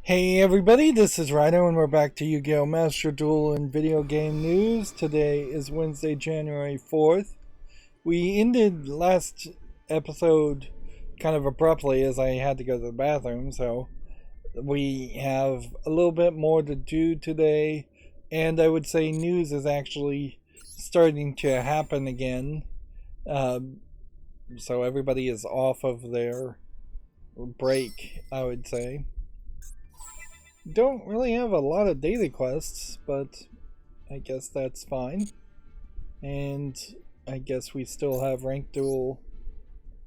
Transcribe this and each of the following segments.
Hey everybody, this is Rydo and we're back to Yu-Gi-Oh! Master Duel and video game news. Today is Wednesday, January 4th. We ended last episode kind of abruptly as I had to go to the bathroom, so we have a little bit more to do today, and I would say news is actually starting to happen again. So everybody is off of their break, I would say. Don't really have a lot of daily quests, but I guess that's fine. And I guess we still have ranked duel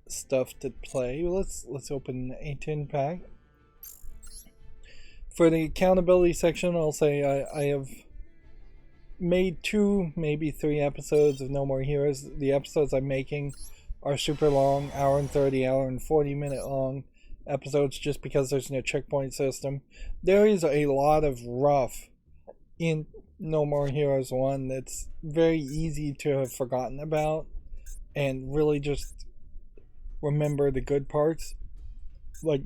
stuff to play. Let's open a 10 pack. For the accountability section, I'll say I have made 2, maybe 3 episodes of No More Heroes. The episodes I'm making are super long, hour and 30, hour and 40 minute long episodes, just because there's no checkpoint system. There is a lot of rough in No More Heroes 1 that's very easy to have forgotten about and really just remember the good parts. Like,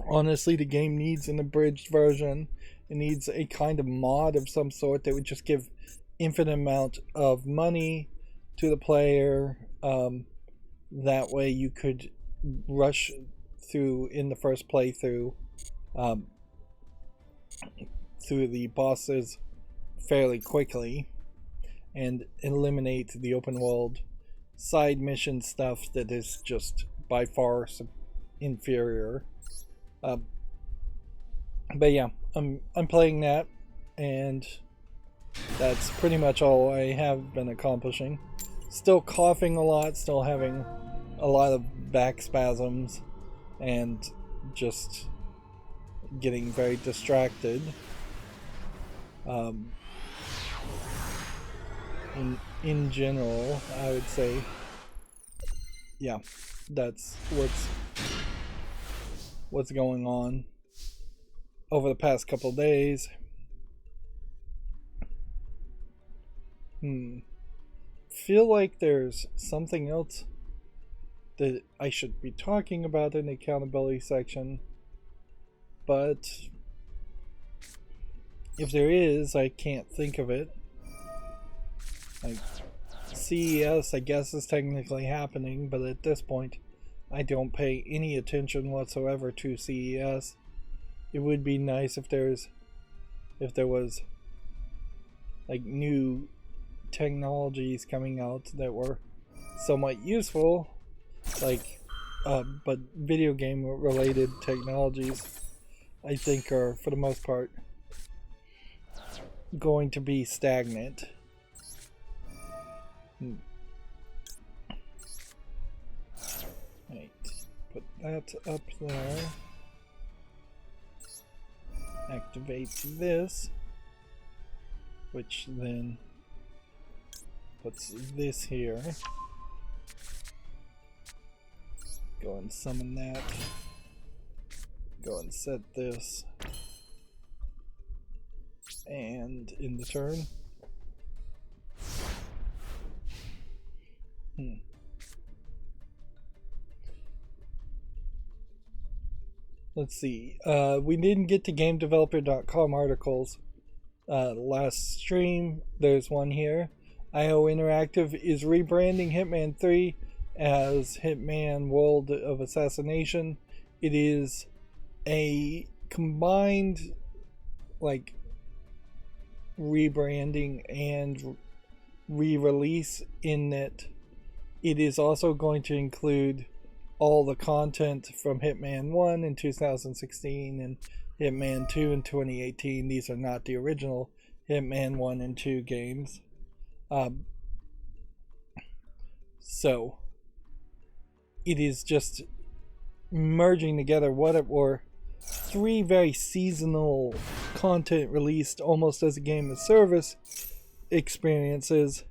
honestly, the game needs an abridged version. It needs a kind of mod of some sort that would just give infinite amount of money to the player. That way you could rush through in the first playthrough through the bosses fairly quickly and eliminate the open world side mission stuff that is just by far inferior. But yeah, I'm playing that, and that's pretty much all I have been accomplishing. Still coughing a lot, still having a lot of back spasms, and just getting very distracted. In general, I would say, yeah, that's what's going on over the past couple of days. Feel like there's something else that I should be talking about in the accountability section, but if there is, I can't think of it. Like, CES, I guess, is technically happening, but at this point, I don't pay any attention whatsoever to CES. It would be nice if there was like new technologies coming out that were somewhat useful, like but video game related technologies, I think, are for the most part going to be stagnant. Right, put that up there. Activate this, which then puts this here. Go and summon that. Go and set this. And in the turn. Let's see. We didn't get to GameDeveloper.com articles last stream. There's one here. IO Interactive is rebranding Hitman 3 as Hitman World of Assassination. It is a combined, like, rebranding and re-release, in that it is also going to include all the content from Hitman 1 in 2016 and Hitman 2 in 2018. These are not the original Hitman 1 and 2 games. So it is just merging together what were 3 very seasonal content released almost as a game of service experiences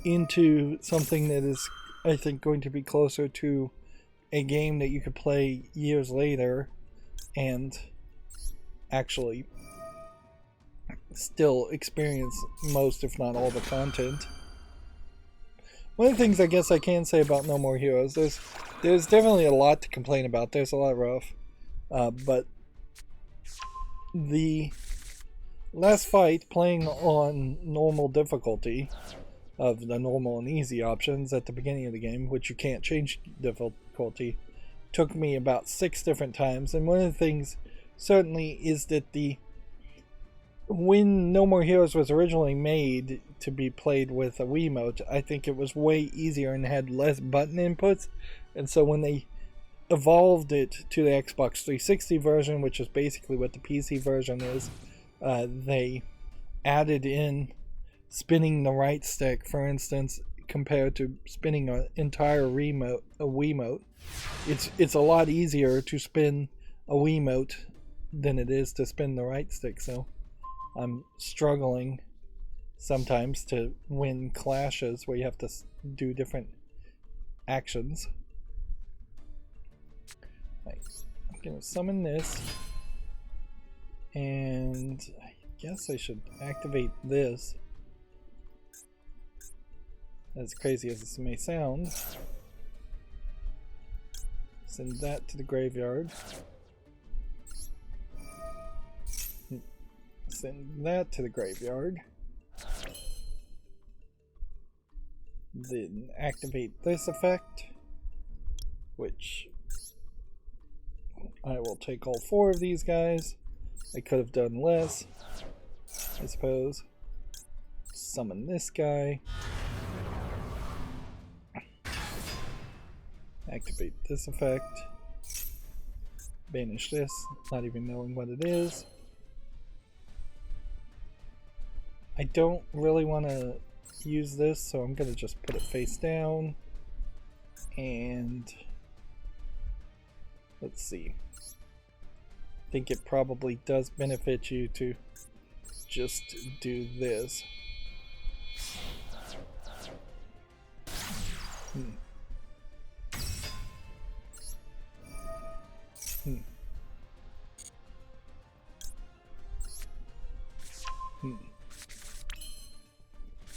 into something that is, I think, going to be closer to a game that you could play years later and actually still experience most, if not all, the content. One of the things I guess I can say about No More Heroes, there's definitely a lot to complain about. There's a lot rough, but The last fight, playing on normal difficulty of the normal and easy options at the beginning of the game, which you can't change difficulty, took me about 6 different times. And one of the things certainly is that when No More Heroes was originally made to be played with a Wiimote, I think it was way easier and had less button inputs. And so when they evolved it to the Xbox 360 version, which is basically what the PC version is, they added in spinning the right stick, for instance, compared to spinning an entire Wiimote. It's a lot easier to spin a Wiimote than it is to spin the right stick, so I'm struggling sometimes to win clashes where you have to do different actions. Right. I'm going to summon this, and I guess I should activate this. As crazy as this may sound. Send that to the graveyard. Send that to the graveyard. Then activate this effect, which I will take all 4 of these guys. I could have done less, I suppose. Summon this guy. Activate this effect. Banish this, not even knowing what it is. I don't really want to use this, so I'm going to just put it face down. And let's see. I think it probably does benefit you to just do this.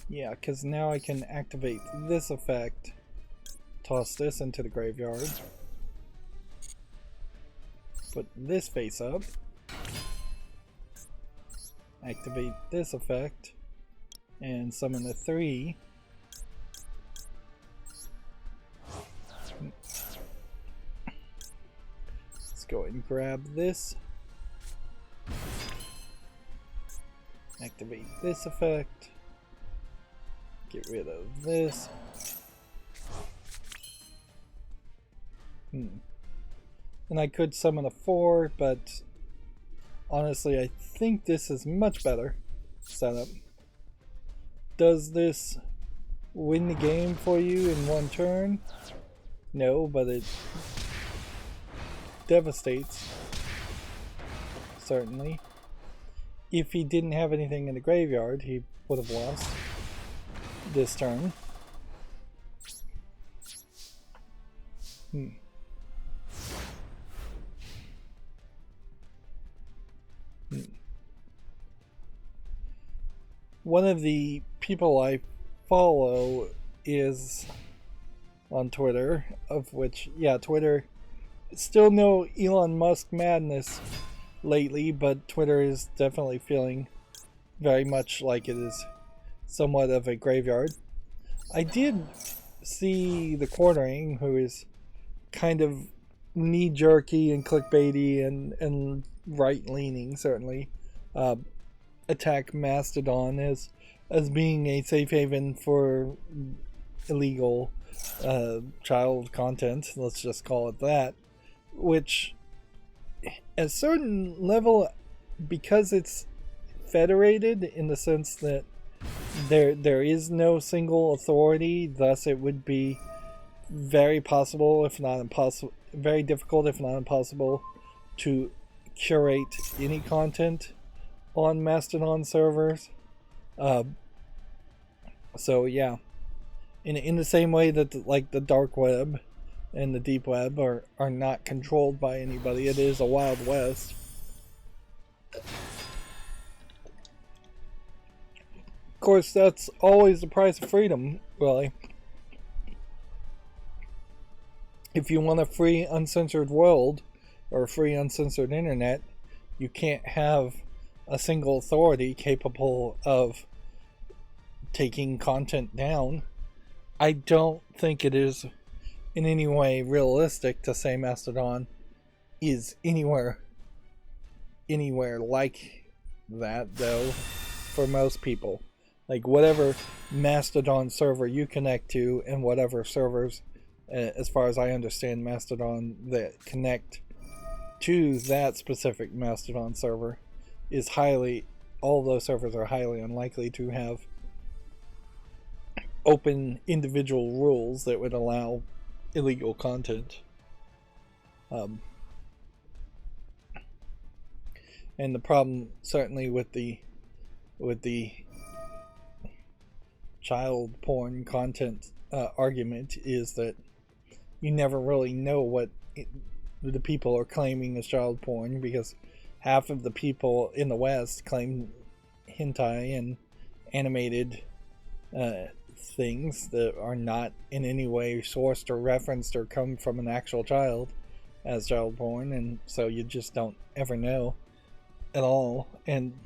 Yeah, because now I can activate this effect, toss this into the graveyard, put this face up, activate this effect, and summon a 3. Let's go and grab this, activate this effect, get rid of this. And I could summon a 4, but honestly I think this is much better setup. Does this win the game for you in one turn? No, but it devastates, certainly. If he didn't have anything in the graveyard, he would have lost this turn. One of the people I follow is on Twitter, of which, yeah, Twitter, still no Elon Musk madness lately, but Twitter is definitely feeling very much like it is somewhat of a graveyard. I did see the Quartering, who is kind of knee-jerky and clickbaity and right-leaning, certainly, attack Mastodon as being a safe haven for illegal child content, let's just call it that, which at a certain level, because it's federated in the sense that there is no single authority, thus it would be very possible, if not impossible, very difficult, if not impossible, to curate any content on Mastodon servers. So yeah, in the same way that like the dark web and the deep web are not controlled by anybody, it is a wild west. Of course, that's always the price of freedom, really. If you want a free uncensored world or a free uncensored internet, you can't have a single authority capable of taking content down. I don't think it is in any way realistic to say Mastodon is anywhere like that, though, for most people. Like, whatever Mastodon server you connect to, and whatever servers, as far as I understand Mastodon, that connect to that specific Mastodon server, is all those servers are highly unlikely to have open individual rules that would allow illegal content. And the problem, certainly, with the child porn content argument is that you never really know what the people are claiming as child porn, because half of the people in the West claim hentai and animated things that are not in any way sourced or referenced or come from an actual child as child porn, and so you just don't ever know at all. And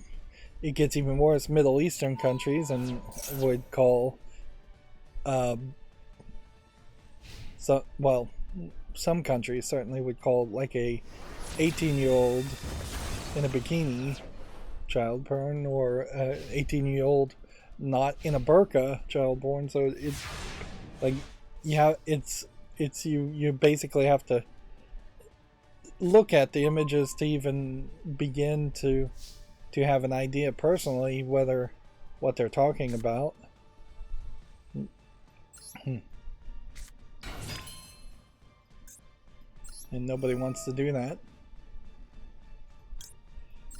it gets even worse. Middle Eastern countries and would call some countries certainly would call like a 18-year-old in a bikini child porn, or 18-year-old not in a burqa child porn. So it's like, you basically have to look at the images to even begin to have an idea personally whether what they're talking about. And nobody wants to do that.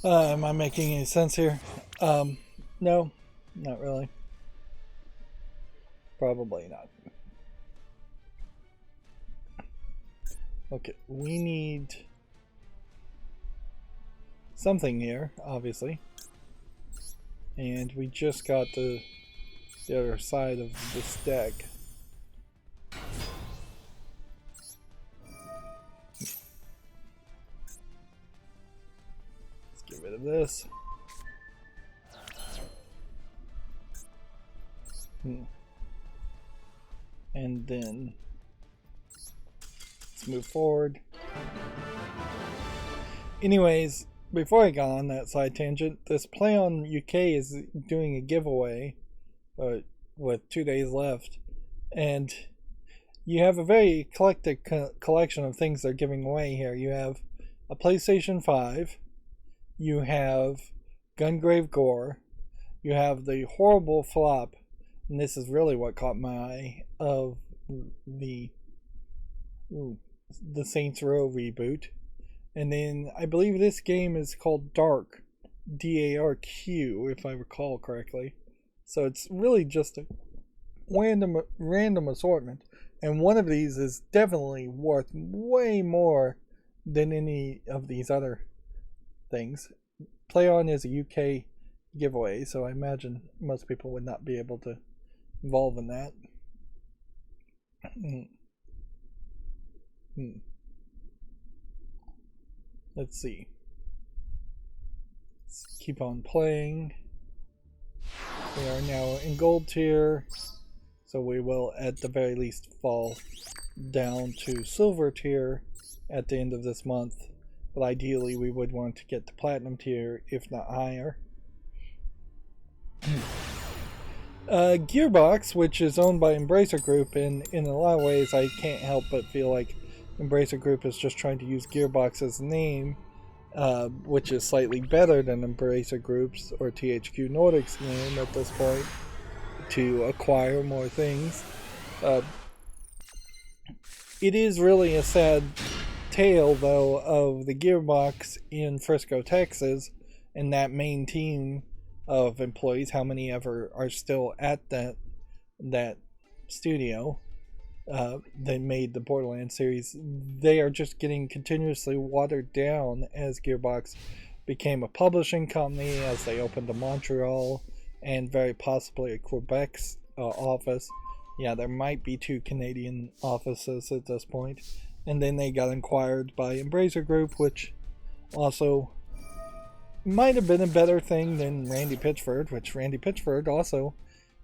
Am I making any sense here? No, not really. Probably not. Okay, we need something here, obviously. And we just got the other side of this deck. Let's get rid of this. And then let's move forward. Anyways, before I got on that side tangent, this Play On UK is doing a giveaway with 2 days left, and you have a very eclectic collection of things they're giving away here. You have a PlayStation 5, you have Gungrave Gore, you have the horrible flop, and this is really what caught my eye, of the Saints Row reboot. And then I believe this game is called Dark, D-A-R-Q, if I recall correctly. So it's really just a random assortment. And one of these is definitely worth way more than any of these other things. Play On is a UK giveaway, so I imagine most people would not be able to involve in that. Let's see. Let's keep on playing. We are now in gold tier, so we will at the very least fall down to silver tier at the end of this month. But ideally we would want to get to platinum tier, if not higher. Gearbox, which is owned by Embracer Group, and in a lot of ways I can't help but feel like Embracer Group is just trying to use Gearbox as a name, which is slightly better than Embracer Group's or THQ Nordic's name at this point, to acquire more things. It is really a sad tale, though, of the Gearbox in Frisco, Texas, and that main team of employees, how many ever are still at that studio that made the Borderlands series. They are just getting continuously watered down as Gearbox became a publishing company, as they opened a Montreal and very possibly a Quebec's office. Yeah, there might be 2 Canadian offices at this point. And then they got acquired by Embracer Group, which also might have been a better thing than Randy Pitchford, which Randy Pitchford also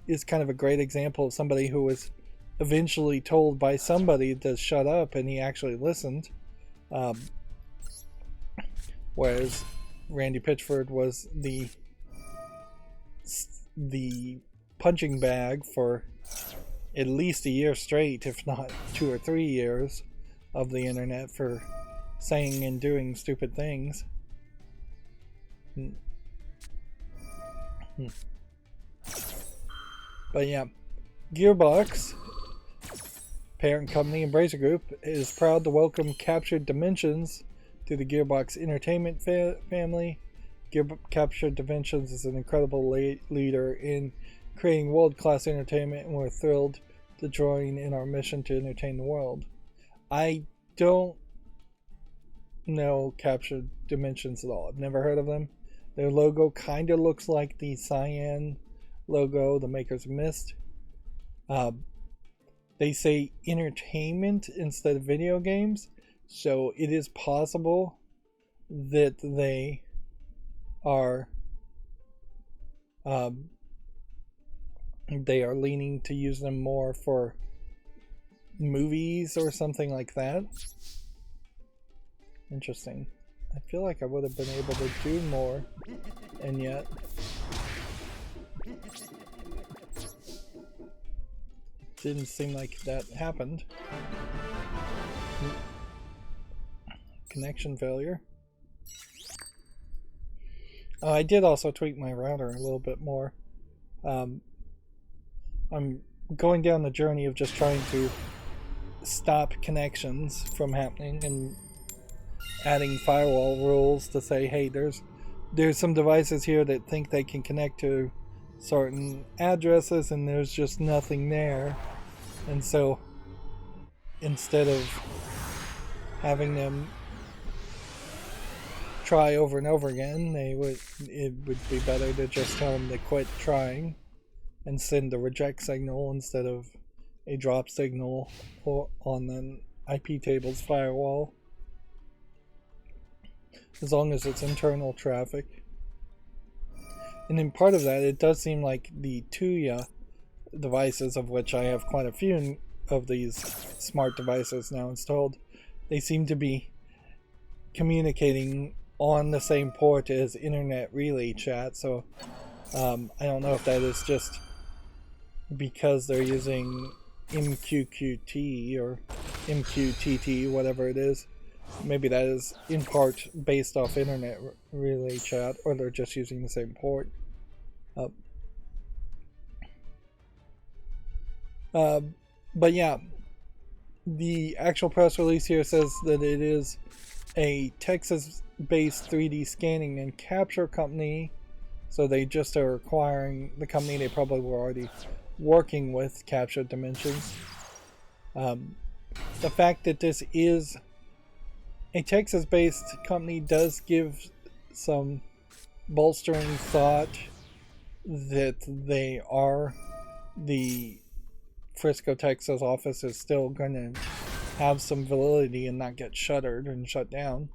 is kind of a great example of somebody who was eventually told by somebody to shut up and he actually listened. Um, whereas Randy Pitchford was the punching bag for at least a year straight, if not 2 or 3 years, of the internet for saying and doing stupid things. But yeah, Gearbox, parent company Embracer Group, is proud to welcome Captured Dimensions to the Gearbox Entertainment family. Captured Dimensions is an incredible leader in creating world-class entertainment, and we're thrilled to join in our mission to entertain the world. I don't know Captured Dimensions at all. I've never heard of them. Their logo kind of looks like the Cyan logo, the makers of Myst. They say entertainment instead of video games, so it is possible that they are leaning to use them more for movies or something like that. Interesting. I feel like I would have been able to do more, and yet it didn't seem like that happened. Connection failure. I did also tweak my router a little bit more. I'm going down the journey of just trying to stop connections from happening and adding firewall rules to say, hey, there's some devices here that think they can connect to certain addresses and there's just nothing there. And so instead of having them try over and over again, it would be better to just tell them to quit trying and send a reject signal instead of a drop signal on the IP tables firewall, as long as it's internal traffic. And in part of that, it does seem like the Tuya devices, of which I have quite a few of these smart devices now installed, they seem to be communicating on the same port as internet relay chat. So I don't know if that is just because they're using MQQT or MQTT, whatever it is. Maybe that is in part based off internet relay chat, or they're just using the same port. But yeah, the actual press release here says that it is a Texas-based 3D scanning and capture company, so they just are acquiring the company they probably were already working with, Captured Dimensions. The fact that this is a Texas-based company does give some bolstering thought that they are, the Frisco, Texas office is still going to have some validity and not get shuttered and shut down.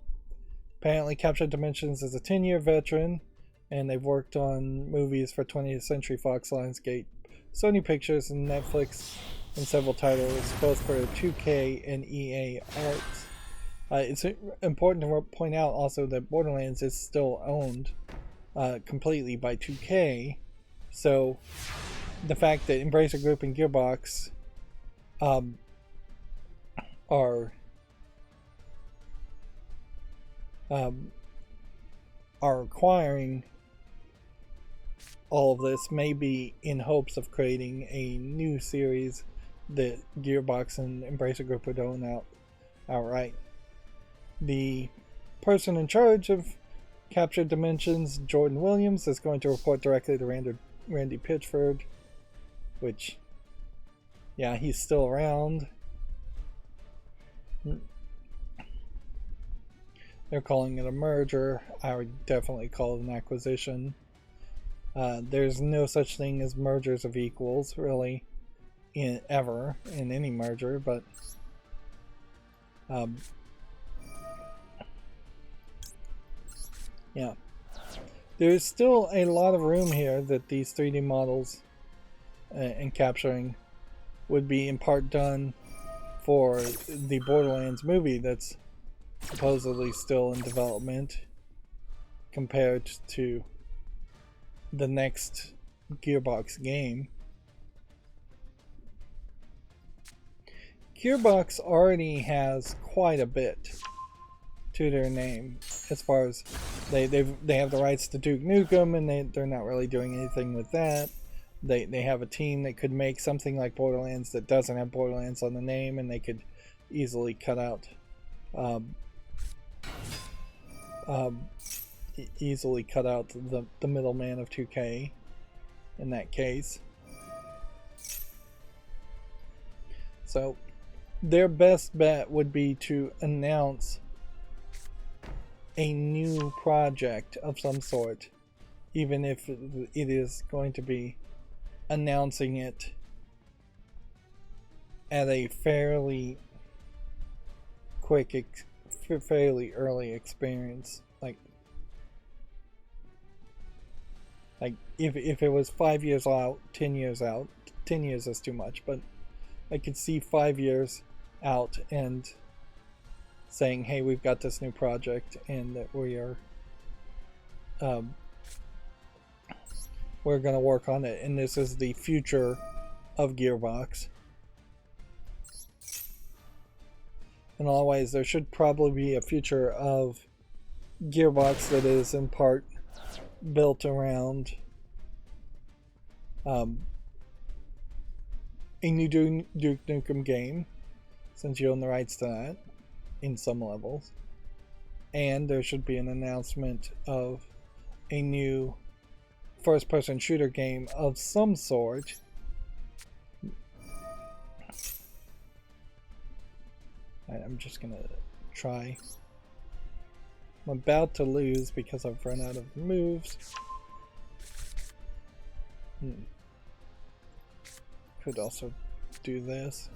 Apparently Captured Dimensions is a 10-year veteran, and they've worked on movies for 20th Century Fox, Lionsgate, Sony Pictures, and Netflix, and several titles, both for 2K and EA Arts. It's important to point out also that Borderlands is still owned completely by 2K, so the fact that Embracer Group and Gearbox are acquiring all of this may be in hopes of creating a new series that Gearbox and Embracer Group would own outright. The person in charge of Captured Dimensions, Jordan Williams, is going to report directly to Randy Pitchford, which, yeah, he's still around. They're calling it a merger. I would definitely call it an acquisition. There's no such thing as mergers of equals, really, ever in any merger, but yeah. there's still a lot of room here that these 3D models and capturing would be in part done for the Borderlands movie that's supposedly still in development compared to the next Gearbox game. Gearbox already has quite a bit to their name as far as they have the rights to Duke Nukem, and they're not really doing anything with that. They have a team that could make something like Borderlands that doesn't have Borderlands on the name, and they could easily cut out the middleman of 2K in that case. So their best bet would be to announce a new project of some sort, even if it is going to be announcing it at a fairly quick, fairly early experience. Like if it was 5 years out, 10 years out, 10 years is too much, but I could see 5 years out and saying, hey, we've got this new project and that we're going to work on it, and this is the future of Gearbox. In all ways, there should probably be a future of Gearbox that is in part built around a new Duke Nukem game, since you own the rights to that in some levels. And there should be an announcement of a new first-person shooter game of some sort. I'm just gonna try. I'm about to lose because I've run out of moves. Could also do this.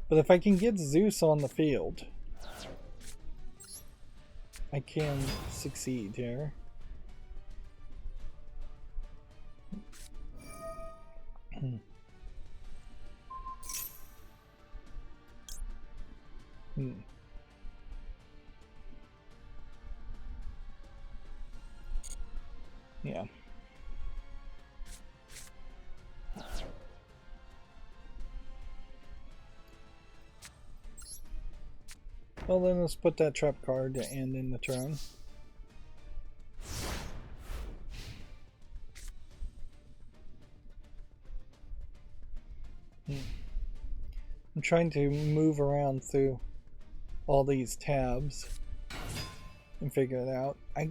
But if I can get Zeus on the field, I can succeed here. Yeah. Well, then let's put that trap card to end in the turn. I'm trying to move around through all these tabs and figure it out. I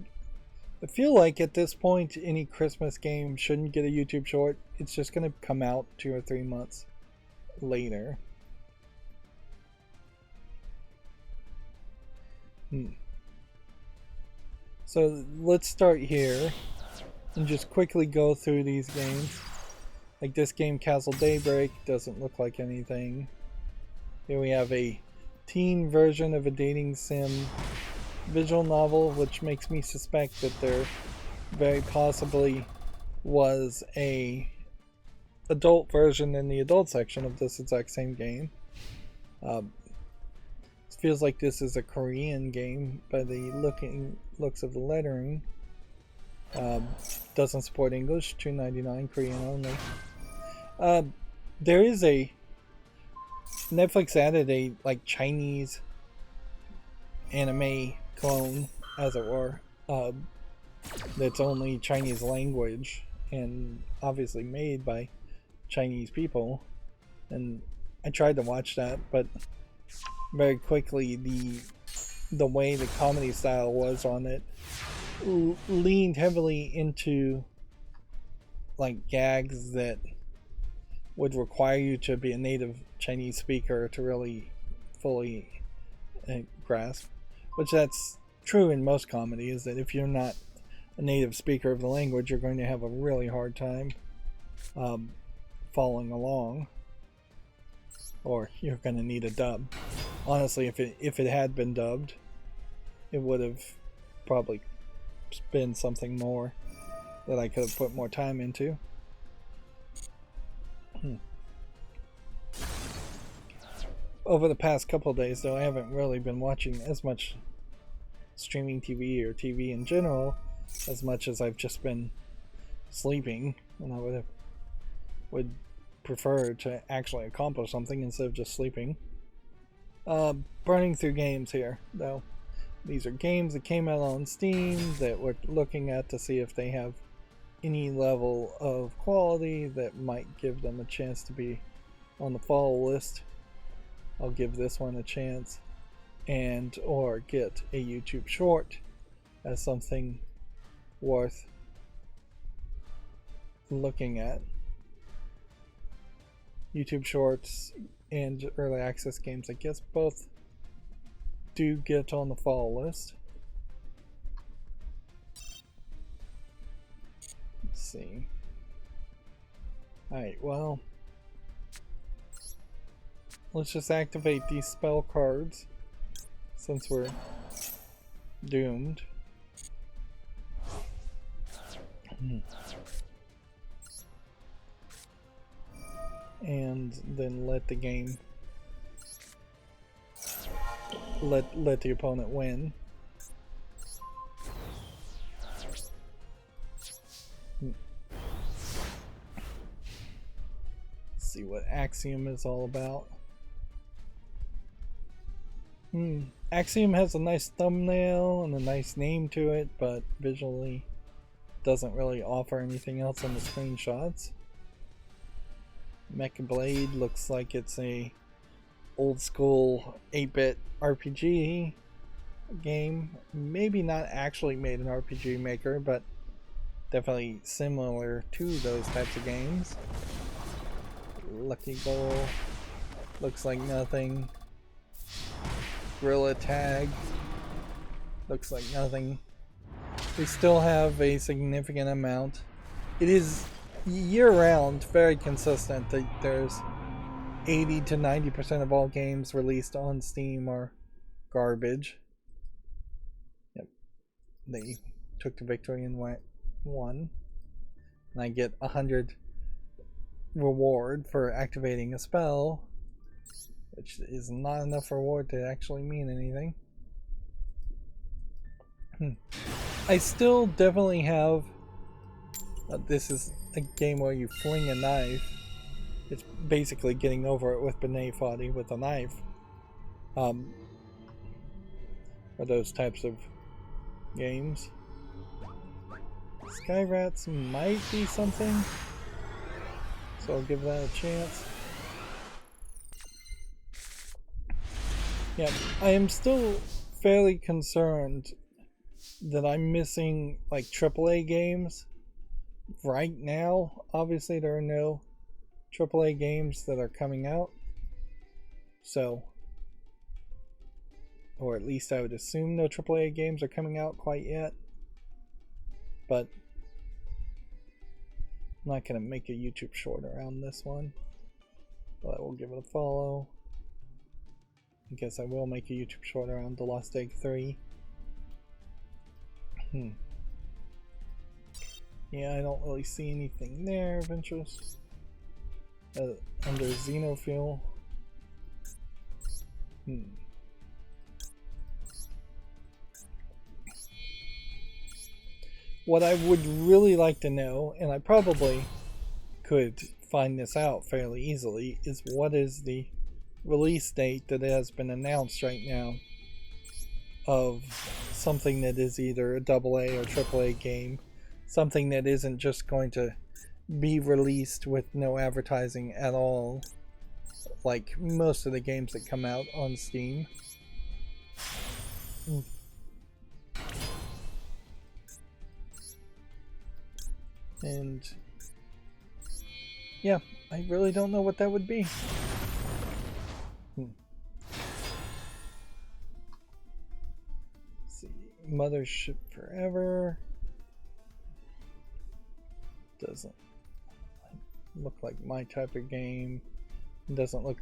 feel like at this point any Christmas game shouldn't get a YouTube short. It's just going to come out 2 or 3 months later. So let's start here and just quickly go through these games. Like this game, Castle Daybreak, doesn't look like anything. Here we have a teen version of a dating sim visual novel, which makes me suspect that there very possibly was a adult version in the adult section of this exact same game. It feels like this is a Korean game by the looks of the lettering. Doesn't support English, $2.99, Korean only. There is a Netflix added a Chinese anime clone, as it were, that's only Chinese language and obviously made by Chinese people. And I tried to watch that, but very quickly the way the comedy style was on it leaned heavily into gags that would require you to be a native Chinese speaker to really fully grasp, which that's true in most comedy, is that if you're not a native speaker of the language, you're going to have a really hard time following along, or you're going to need a dub. Honestly, if it had been dubbed, it would have probably been something more that I could have put more time into. Over the past couple of days, though, I haven't really been watching as much streaming TV or TV in general as much as I've just been sleeping, and I would prefer to actually accomplish something instead of just sleeping. Burning through games here, though. These are games that came out on Steam that we're looking at to see if they have any level of quality that might give them a chance to be on the fall list. I'll give this one a chance, and or get a YouTube short as something worth looking at. YouTube shorts and early access games, I guess, both do get on the fall list. Let's see. Alright, well, let's just activate these spell cards since we're doomed. And then let the game let the opponent win. See what Axiom is all about. Axiom has a nice thumbnail and a nice name to it, but visually doesn't really offer anything else on the screenshots. Mecha Blade looks like it's a old school 8-bit RPG game. Maybe not actually made an RPG maker, but definitely similar to those types of games. Lucky Goal looks like nothing. Gorilla Tag looks like nothing. We still have a significant amount. It is year-round very consistent that there's 80 to 90% of all games released on Steam are garbage. Yep, they took the victory and won. And I get 100 reward for activating a spell, which is not enough reward to actually mean anything. I still definitely have this is a game where you fling a knife. It's basically getting over it with Benet Foddy with a knife. Or those types of games. Sky Rats might be something, so I'll give that a chance. Yeah, I am still fairly concerned that I'm missing like AAA games right now. Obviously there are no AAA games that are coming out, so, or at least I would assume no AAA games are coming out quite yet, but I'm not going to make a YouTube short around this one, but I will give it a follow. I guess I will make a YouTube short around The Lost Egg 3. Yeah, I don't really see anything there of interest. Under Xenophil. What I would really like to know, and I probably could find this out fairly easily, is what is the release date that has been announced right now of something that is either a AA or AAA game, something that isn't just going to be released with no advertising at all, like most of the games that come out on Steam. And yeah, I really don't know what that would be. Let's see, Mothership Forever doesn't look like my type of game. It doesn't look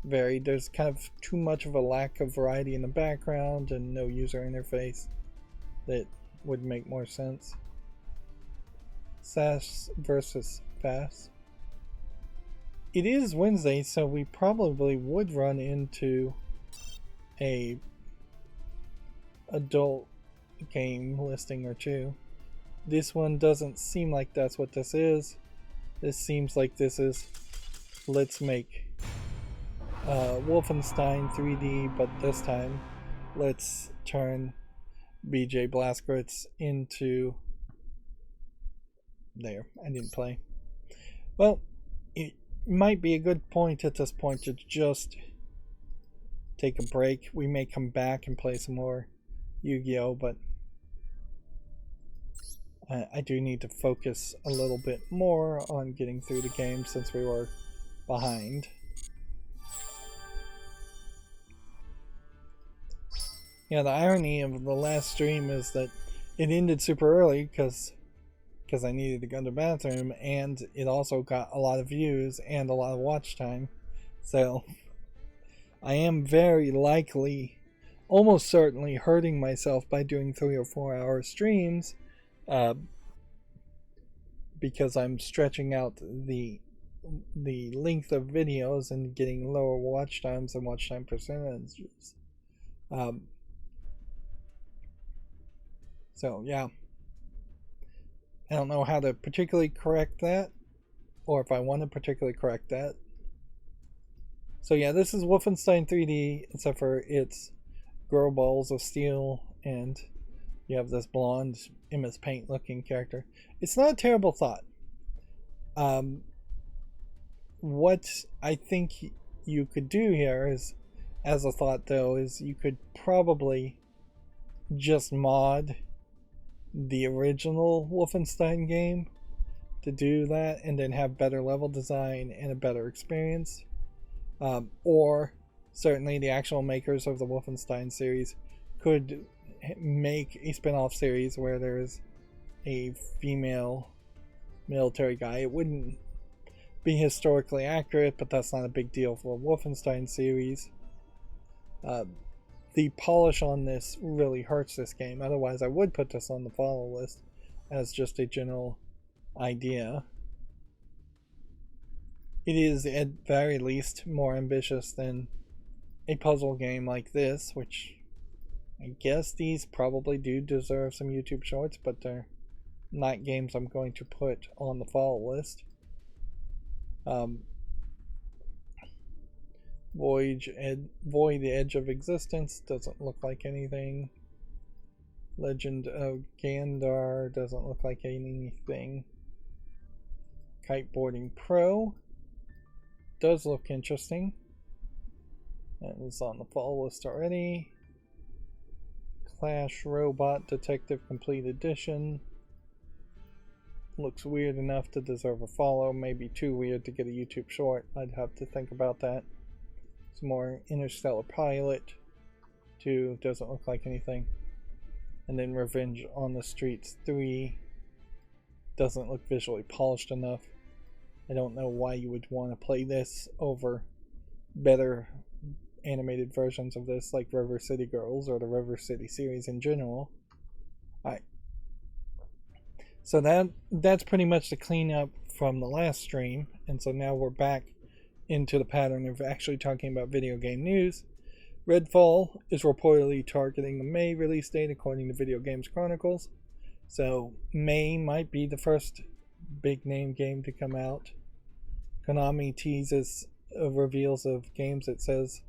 varied. There's kind of too much of a lack of variety in the background and no user interface that would make more sense. SAS versus FAS. It is Wednesday, so we probably would run into a adult game listing or two. This one doesn't seem like that's what this is. This seems like this is, let's make Wolfenstein 3D, but this time let's turn BJ Blazkowicz into... There, I didn't play. Well, it might be a good point at this point to just take a break. We may come back and play some more Yu-Gi-Oh, but I do need to focus a little bit more on getting through the game since we were behind. Yeah, the irony of the last stream is that it ended super early because I needed to go to the bathroom, and it also got a lot of views and a lot of watch time. So I am very likely, almost certainly, hurting myself by doing 3 or 4 hour streams because I'm stretching out the length of videos and getting lower watch times and watch time percentages. So yeah, I don't know how to particularly correct that, or if I want to particularly correct that. So yeah, this is Wolfenstein 3D, except for it's grow balls of steel, and you have this blonde MS Paint looking character. It's not a terrible thought. What I think you could do here is, as a thought though, is you could probably just mod the original Wolfenstein game to do that, and then have better level design and a better experience. Or certainly the actual makers of the Wolfenstein series could make a spin-off series where there's a female military guy. It wouldn't be historically accurate, but that's not a big deal for a Wolfenstein series. The polish on this really hurts this game. Otherwise, I would put this on the follow list as just a general idea. It is, at very least, more ambitious than a puzzle game like this, which I guess these probably do deserve some YouTube shorts, but they're not games I'm going to put on the follow list. Void Edge of Existence doesn't look like anything. Legend of Gandar doesn't look like anything. Kiteboarding Pro does look interesting. That was on the follow list already. Clash Robot Detective Complete Edition looks weird enough to deserve a follow. Maybe too weird to get a YouTube short. I'd have to think about that. Some more Interstellar Pilot 2 doesn't look like anything. And then Revenge on the Streets 3 doesn't look visually polished enough. I don't know why you would want to play this over better animated versions of this, like River City Girls or the River City series in general. Alright. So that's pretty much the cleanup from the last stream, and so now we're back into the pattern of actually talking about video game news. Redfall is reportedly targeting the May release date according to Video Games Chronicles. So May might be the first big name game to come out. Konami teases reveals of games it says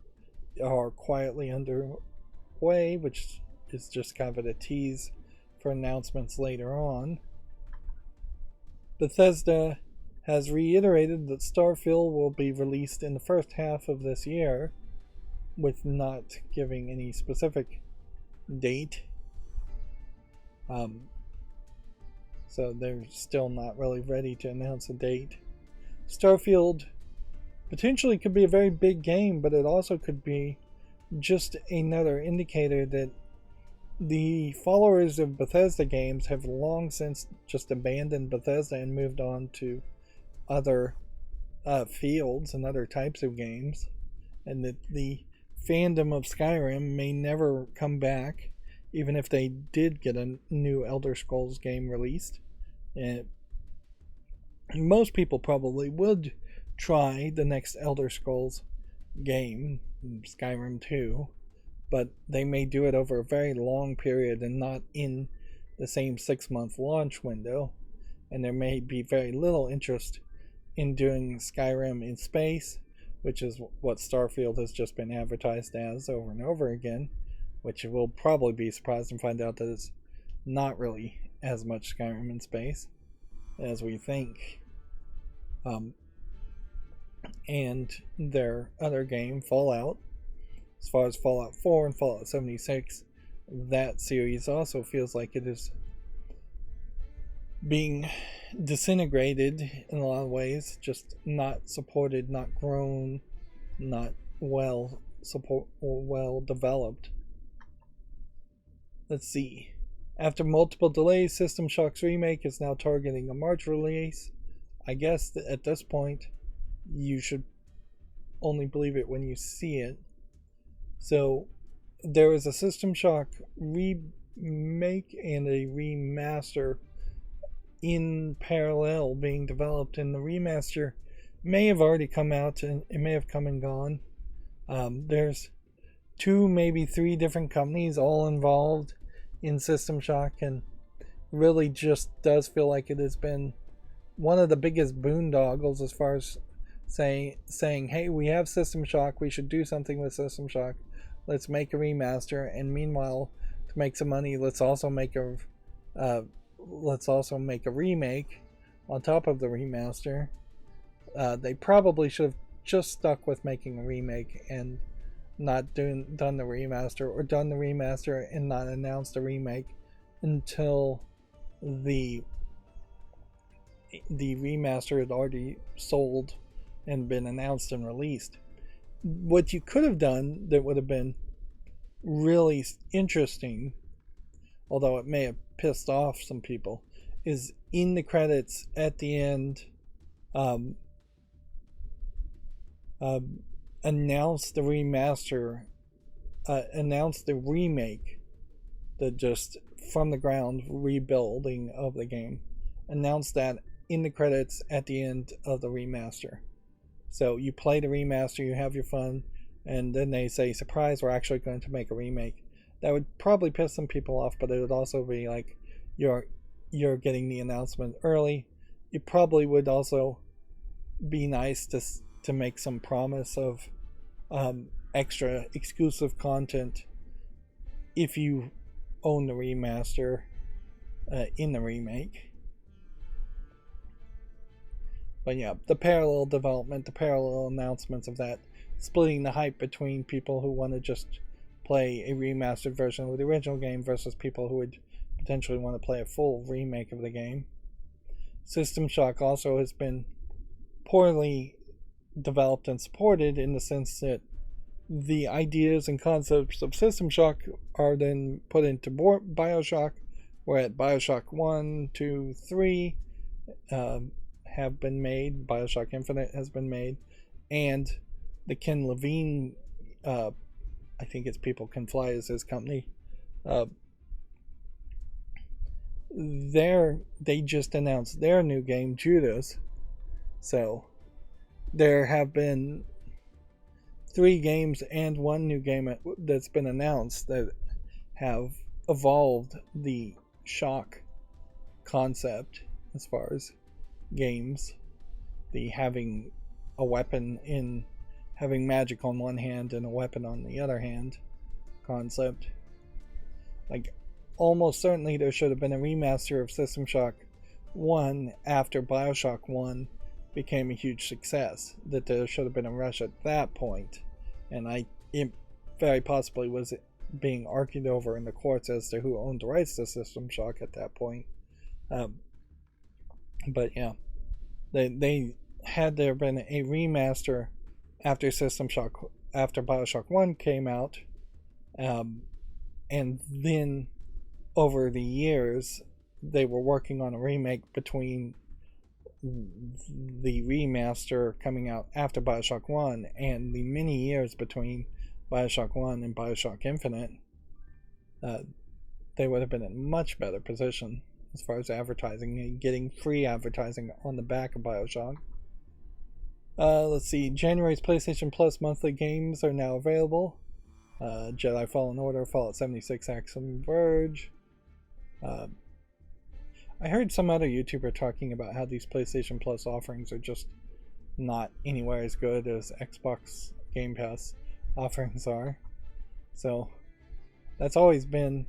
are quietly underway, which is just kind of a tease for announcements later on. Bethesda has reiterated that Starfield will be released in the first half of this year, with not giving any specific date. So they're still not really ready to announce a date. Starfield potentially could be a very big game, but it also could be just another indicator that the followers of Bethesda games have long since just abandoned Bethesda and moved on to other fields and other types of games, and that the fandom of Skyrim may never come back, even if they did get a new Elder Scrolls game released. And most people probably would try the next Elder Scrolls game, Skyrim 2, but they may do it over a very long period and not in the same 6-month launch window. And there may be very little interest in doing Skyrim in space, which is what Starfield has just been advertised as over and over again, which will probably be surprised and find out that it's not really as much Skyrim in space as we think. And their other game, Fallout, as far as Fallout 4 and Fallout 76, that series also feels like it is being disintegrated in a lot of ways, just not supported, not grown, not well developed. Let's see. After multiple delays, System Shock's remake is now targeting a March release. I guess that at this point, you should only believe it when you see it. So, there is a System Shock remake and a remaster in parallel being developed, and the remaster may have already come out and it may have come and gone. There's 2, maybe 3 different companies all involved in System Shock, and really just does feel like it has been one of the biggest boondoggles as far as saying, hey, we have System Shock, we should do something with System Shock, let's make a remaster, and meanwhile, to make some money, let's also make a remake on top of the remaster. They probably should have just stuck with making a remake and not done the remaster, or done the remaster and not announced a remake until the remaster had already sold and been announced and released. What you could have done that would have been really interesting, although it may have pissed off some people, is in the credits at the end, announce the remaster, announce the remake, the just from the ground rebuilding of the game. Announce that in the credits at the end of the remaster. So you play the remaster, you have your fun, and then they say, surprise, we're actually going to make a remake. That would probably piss some people off, but it would also be like you're getting the announcement early. It probably would also be nice to make some promise of extra exclusive content if you own the remaster in the remake. But yeah, the parallel development, the parallel announcements of that, splitting the hype between people who want to just play a remastered version of the original game versus people who would potentially want to play a full remake of the game. System Shock also has been poorly developed and supported in the sense that the ideas and concepts of System Shock are then put into Bioshock, where at Bioshock 1, 2, 3 have been made, Bioshock Infinite has been made, and the Ken Levine, I think it's People Can Fly is his company, they just announced their new game, Judas. So there have been 3 games and 1 new game that's been announced that have evolved the Shock concept as far as games. The having a weapon in, having magic on one hand and a weapon on the other hand concept. Like, almost certainly there should have been a remaster of System Shock 1 after Bioshock 1 became a huge success. That there should have been a rush at that point, and it very possibly was being argued over in the courts as to who owned the rights to System Shock at that point. But yeah, they had there been a remaster after System Shock, after Bioshock 1 came out, and then over the years they were working on a remake between the remaster coming out after Bioshock 1 and the many years between Bioshock 1 and Bioshock Infinite, they would have been in a much better position as far as advertising and getting free advertising on the back of Bioshock. Let's see, January's PlayStation Plus monthly games are now available. Jedi Fallen Order, Fallout 76, Axiom Verge. I heard some other YouTuber talking about how these PlayStation Plus offerings are just not anywhere as good as Xbox Game Pass offerings are. So that's always been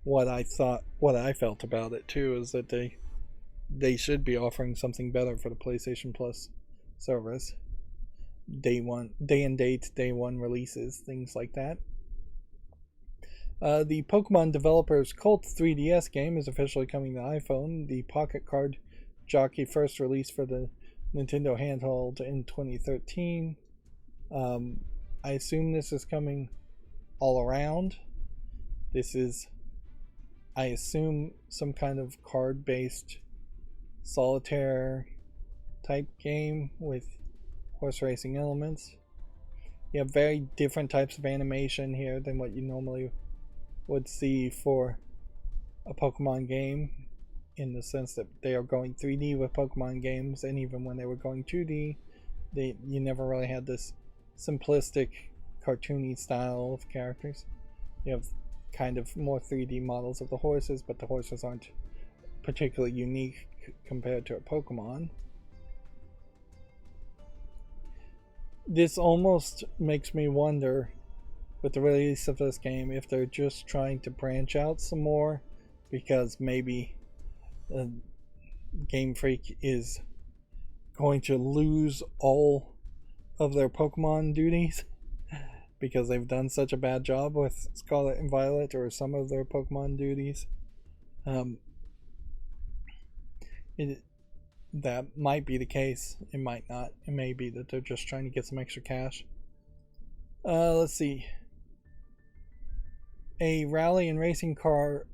what I felt about it too, is that they should be offering something better for the PlayStation Plus service. Day and date, day one releases, things like that. The Pokemon developers Cult 3DS game is officially coming to iPhone. The Pocket Card Jockey first released for the Nintendo handheld in 2013. I assume this is coming all around. This is, I assume, some kind of card-based solitaire type game with horse racing elements. You have very different types of animation here than what you normally would see for a Pokemon game, in the sense that they are going 3D with Pokemon games, and even when they were going 2D, you never really had this simplistic cartoony style of characters. You have kind of more 3D models of the horses, but the horses aren't particularly unique compared to a Pokemon. This almost makes me wonder, with the release of this game, if they're just trying to branch out some more, because maybe Game Freak is going to lose all of their Pokemon duties because they've done such a bad job with Scarlet and Violet, or some of their Pokemon duties. That might be the case. It might not. It may be that they're just trying to get some extra cash. Let's see. A rally and racing car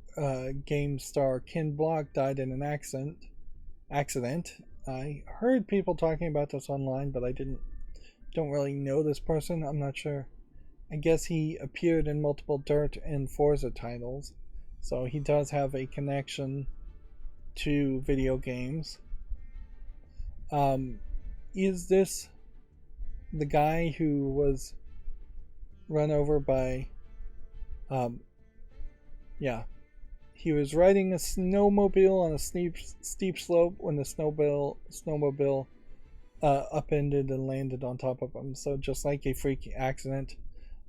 game star Ken Block died in an accident. I heard people talking about this online, but I don't really know this person. I'm not sure. I guess he appeared in multiple Dirt and Forza titles, so he does have a connection to video games. Is this the guy who was run over by he was riding a snowmobile on a steep slope when the snowmobile upended and landed on top of him? So just like a freak accident,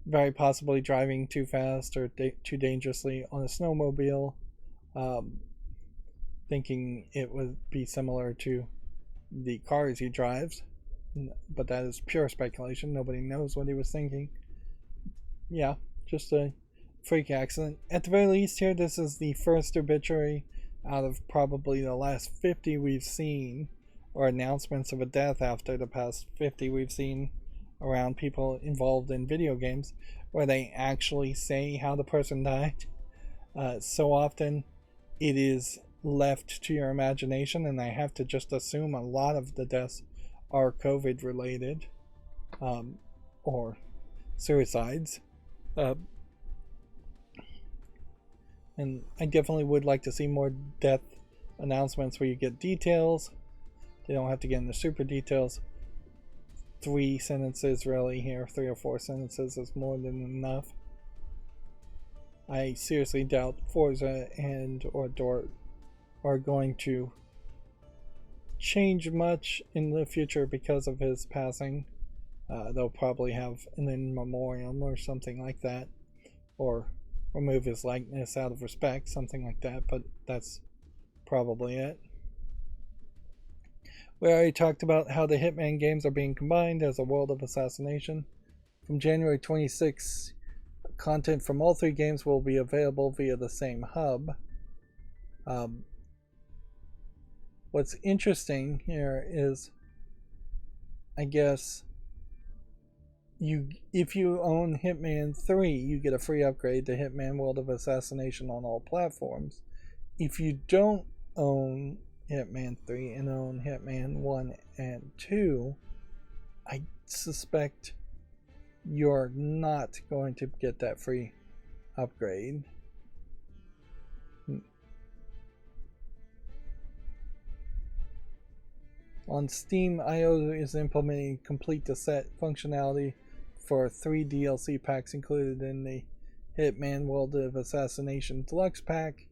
very possibly driving too fast or too dangerously on a snowmobile, thinking it would be similar to the cars he drives, but that is pure speculation. Nobody knows what he was thinking. Yeah, just a freak accident. At the very least here, this is the first obituary out of probably the last 50 we've seen, or announcements of a death after the past 50 we've seen around people involved in video games, where they actually say how the person died. So often it is left to your imagination, and I have to just assume a lot of the deaths are COVID related, or suicides. And I definitely would like to see more death announcements where you get details. They don't have to get into super details. 3 sentences really here, 3 or 4 sentences is more than enough. I seriously doubt Forza and or Dort are going to change much in the future because of his passing. They'll probably have an in memoriam or something like that, or remove his likeness out of respect, something like that, but that's probably it. We already talked about how the Hitman games are being combined as a world of assassination. From January 26, content from all 3 games will be available via the same hub. What's interesting here is, I guess, if you own Hitman 3, you get a free upgrade to Hitman World of Assassination on all platforms. If you don't own Hitman 3 and own Hitman 1 and 2, I suspect you're not going to get that free upgrade. On Steam, IO is implementing complete the set functionality for 3 DLC packs included in the Hitman World of Assassination Deluxe Pack,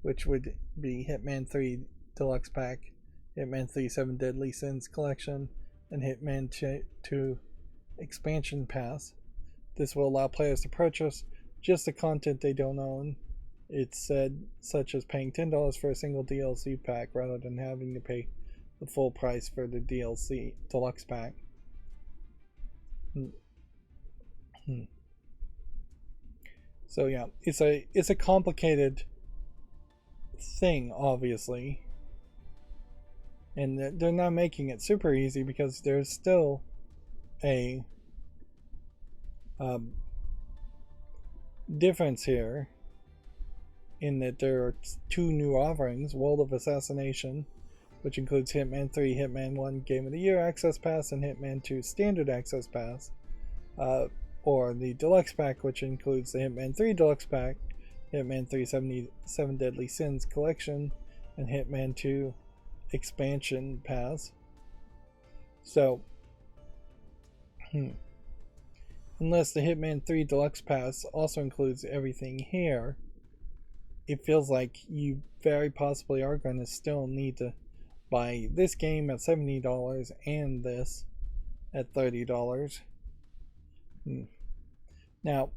which would be Hitman 3 Deluxe Pack, Hitman 3 7 Deadly Sins Collection, and Hitman 2 Expansion Pass. This will allow players to purchase just the content they don't own. It's said, such as paying $10 for a single DLC pack rather than having to pay the full price for the DLC Deluxe Pack. So yeah, it's a complicated thing, obviously, and they're not making it super easy because there's still a difference here in that there are 2 new offerings: World of Assassination, which includes Hitman 3 Hitman 1 Game of the Year Access Pass and Hitman 2 Standard Access Pass, or the Deluxe Pack, which includes the Hitman 3 Deluxe Pack, Hitman 3 7 Deadly Sins Collection, and Hitman 2 Expansion Pass. So, unless the Hitman 3 Deluxe Pass also includes everything here, it feels like you very possibly are going to still need to buy this game at $70 and this at $30. Now,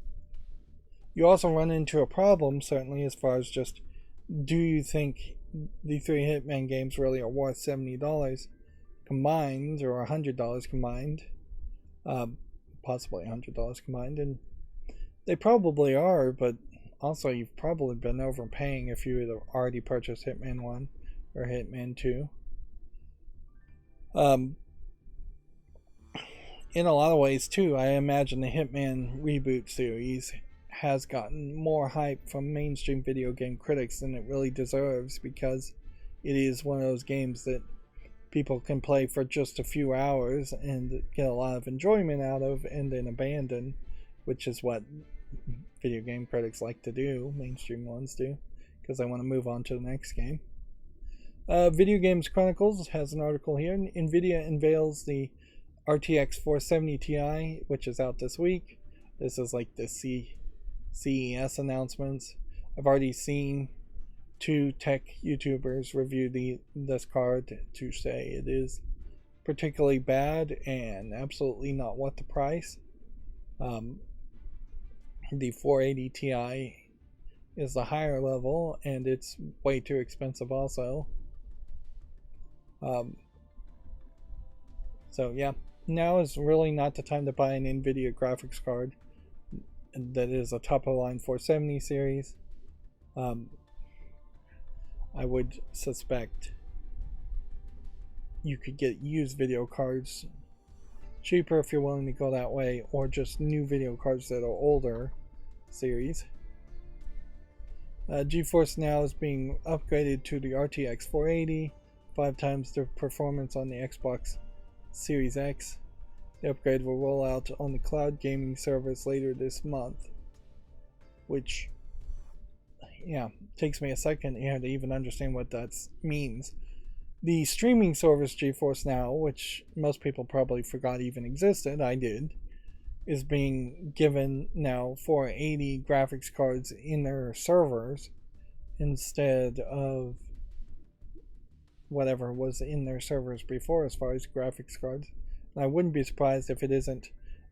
you also run into a problem, certainly, as far as just, do you think the 3 Hitman games really are worth $70 combined, or $100 combined? Possibly $100 combined, and they probably are, but also you've probably been overpaying if you had already purchased Hitman 1 or Hitman 2. In a lot of ways too, I imagine the Hitman reboot series has gotten more hype from mainstream video game critics than it really deserves, because it is one of those games that people can play for just a few hours and get a lot of enjoyment out of and then abandon, which is what video game critics like to do, mainstream ones do, because they want to move on to the next game. Video Games Chronicles has an article here. NVIDIA unveils the RTX 470 Ti, which is out this week. This is like the CES announcements. I've already seen 2 tech YouTubers review this card to say it is particularly bad and absolutely not worth the price. The 480 Ti is the higher level, and it's way too expensive also. So yeah, now is really not the time to buy an NVIDIA graphics card that is a top-of-the-line 470 series. I would suspect you could get used video cards cheaper if you're willing to go that way, or just new video cards that are older series. GeForce Now is being upgraded to the RTX 480, 5 times the performance on the Xbox Series X. The upgrade will roll out on the cloud gaming servers later this month, which, yeah, takes me a second here to even understand what that means. The streaming service GeForce Now, which most people probably forgot even existed, I did, is being given now 480 graphics cards in their servers instead of whatever was in their servers before as far as graphics cards. And I wouldn't be surprised if it isn't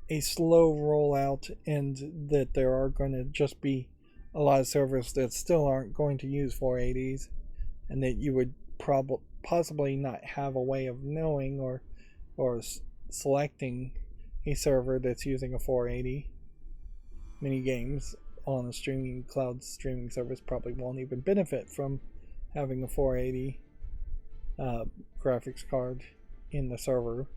a slow rollout and that there are going to just be a lot of servers that still aren't going to use 480s, and that you would possibly not have a way of knowing or selecting a server that's using a 480. Many games on a cloud streaming service probably won't even benefit from having a 480 graphics card in the server.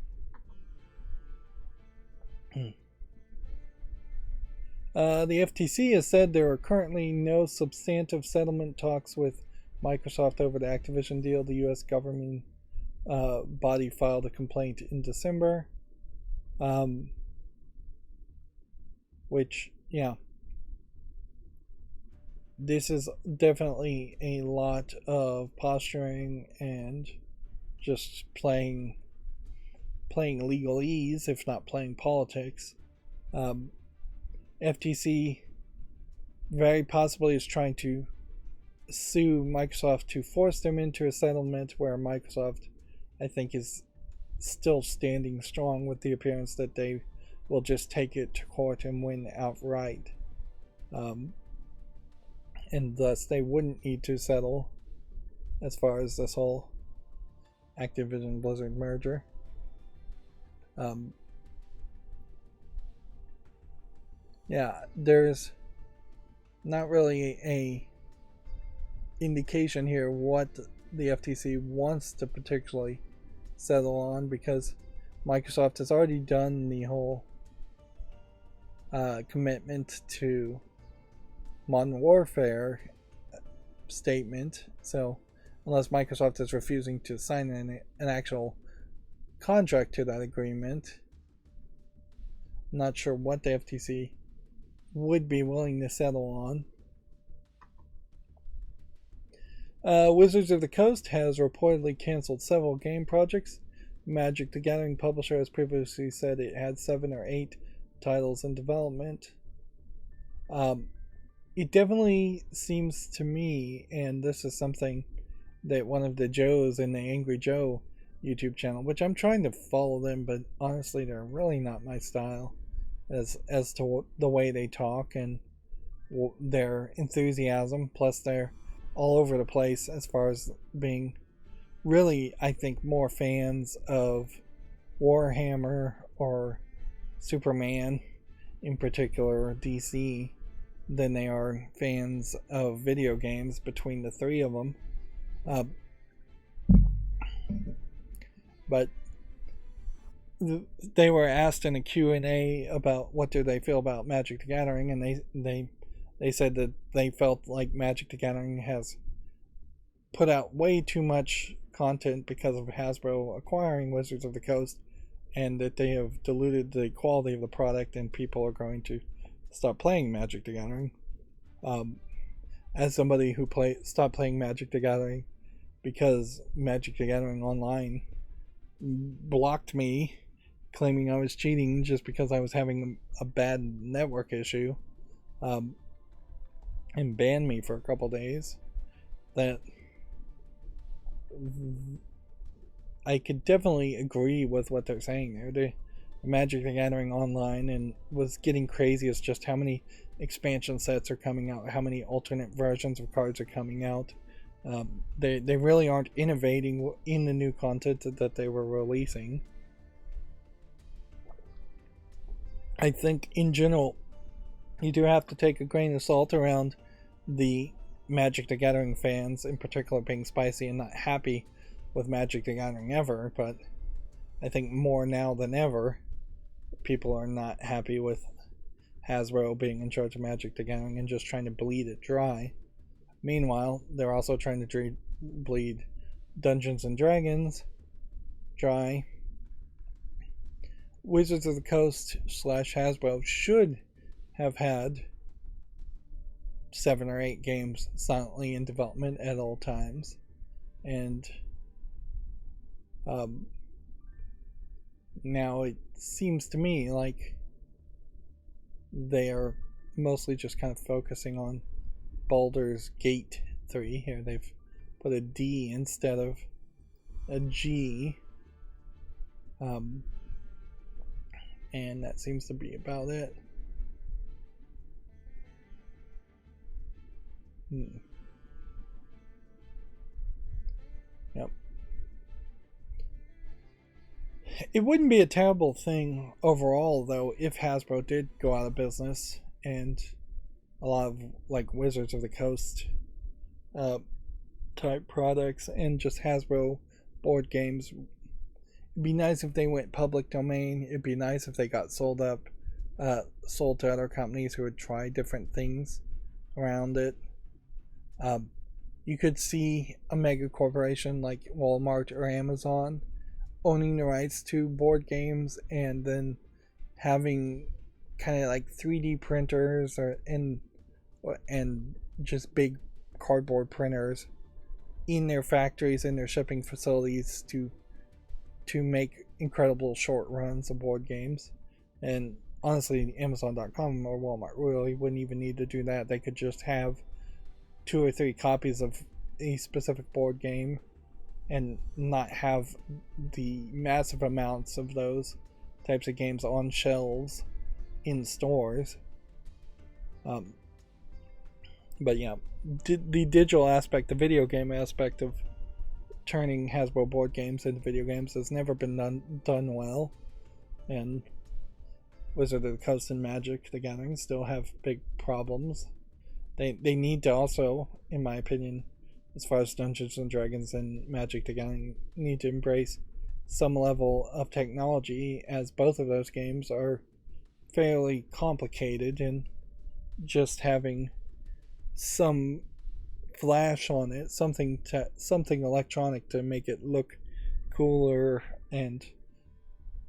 The FTC has said there are currently no substantive settlement talks with Microsoft over the Activision deal. The U.S. government body filed a complaint in December. Which, yeah, this is definitely a lot of posturing and just playing legalese, if not playing politics. FTC very possibly is trying to sue Microsoft to force them into a settlement where Microsoft, I think, is still standing strong with the appearance that they will just take it to court and win outright. And thus they wouldn't need to settle as far as this whole Activision Blizzard merger. Yeah, there's not really a indication here what the FTC wants to particularly settle on, because Microsoft has already done the whole commitment to Modern Warfare statement. So unless Microsoft is refusing to sign an actual contract to that agreement, I'm not sure what the FTC would be willing to settle on. Wizards of the Coast has reportedly canceled several game projects. Magic the Gathering publisher has previously said it had 7 or 8 titles in development. It definitely seems to me, and this is something that one of the Joes in the Angry Joe YouTube channel, which I'm trying to follow them, but honestly they're really not my style as to the way they talk and their enthusiasm, plus they're all over the place as far as being really, I think, more fans of Warhammer or Superman in particular, DC, than they are fans of video games between the three of them. But they were asked in a Q&A about what do they feel about Magic the Gathering, and they said that they felt like Magic the Gathering has put out way too much content because of Hasbro acquiring Wizards of the Coast, and that they have diluted the quality of the product and people are going to stop playing Magic the Gathering. As somebody who stopped playing Magic the Gathering because Magic the Gathering Online blocked me, claiming I was cheating just because I was having a bad network issue, and banned me for a couple days, that I could definitely agree with what they're saying there. The Magic the Gathering Online and was getting crazy as just how many expansion sets are coming out, how many alternate versions of cards are coming out. They really aren't innovating in the new content that they were releasing. I think in general you do have to take a grain of salt around the Magic the Gathering fans in particular being spicy and not happy with Magic the Gathering ever, but I think more now than ever people are not happy with Hasbro being in charge of Magic the Gathering and just trying to bleed it dry. Meanwhile, they're also trying to bleed Dungeons and Dragons dry. Wizards of the Coast / Hasbro should have had 7 or 8 games silently in development at all times, and now it seems to me like they are mostly just kind of focusing on Baldur's Gate 3. Here they've put a D instead of a G, and that seems to be about it. Yep. It wouldn't be a terrible thing overall, though, if Hasbro did go out of business and a lot of like Wizards of the Coast type products and just Hasbro board games. It'd be nice if they went public domain. It'd be nice if they got sold to other companies who would try different things around it. you could see a mega corporation like Walmart or Amazon owning the rights to board games and then having kind of like 3D printers and just big cardboard printers in their factories and their shipping facilities to make incredible short runs of board games. And honestly, Amazon.com or Walmart really wouldn't even need to do that. They could just have 2 or 3 copies of a specific board game and not have the massive amounts of those types of games on shelves in stores. But yeah, the digital aspect, the video game aspect of turning Hasbro board games into video games has never been done well. And Wizard of the Coast and Magic the Gathering still have big problems. They need to also, in my opinion, as far as Dungeons and Dragons and Magic the Gathering, need to embrace some level of technology, as both of those games are fairly complicated, and just having some flash on it, something electronic to make it look cooler and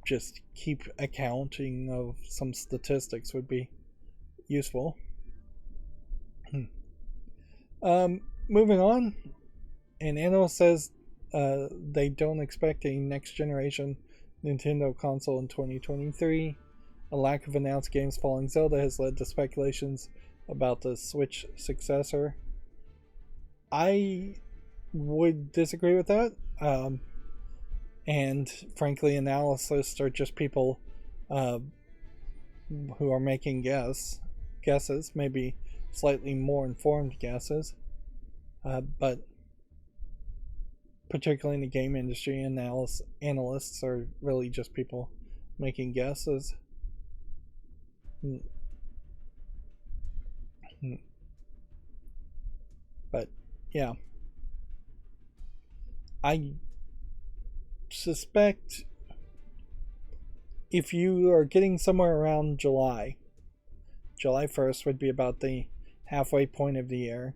just keep accounting of some statistics would be useful. Moving on, an analyst says they don't expect a next generation Nintendo console in 2023. A lack of announced games following Zelda has led to speculations about the Switch successor. I would disagree with that. And frankly, analysts are just people who are making guesses, maybe slightly more informed guesses. But particularly in the game industry, analysts are really just people making guesses. But yeah, I suspect if you are getting somewhere around July 1st would be about the halfway point of the year.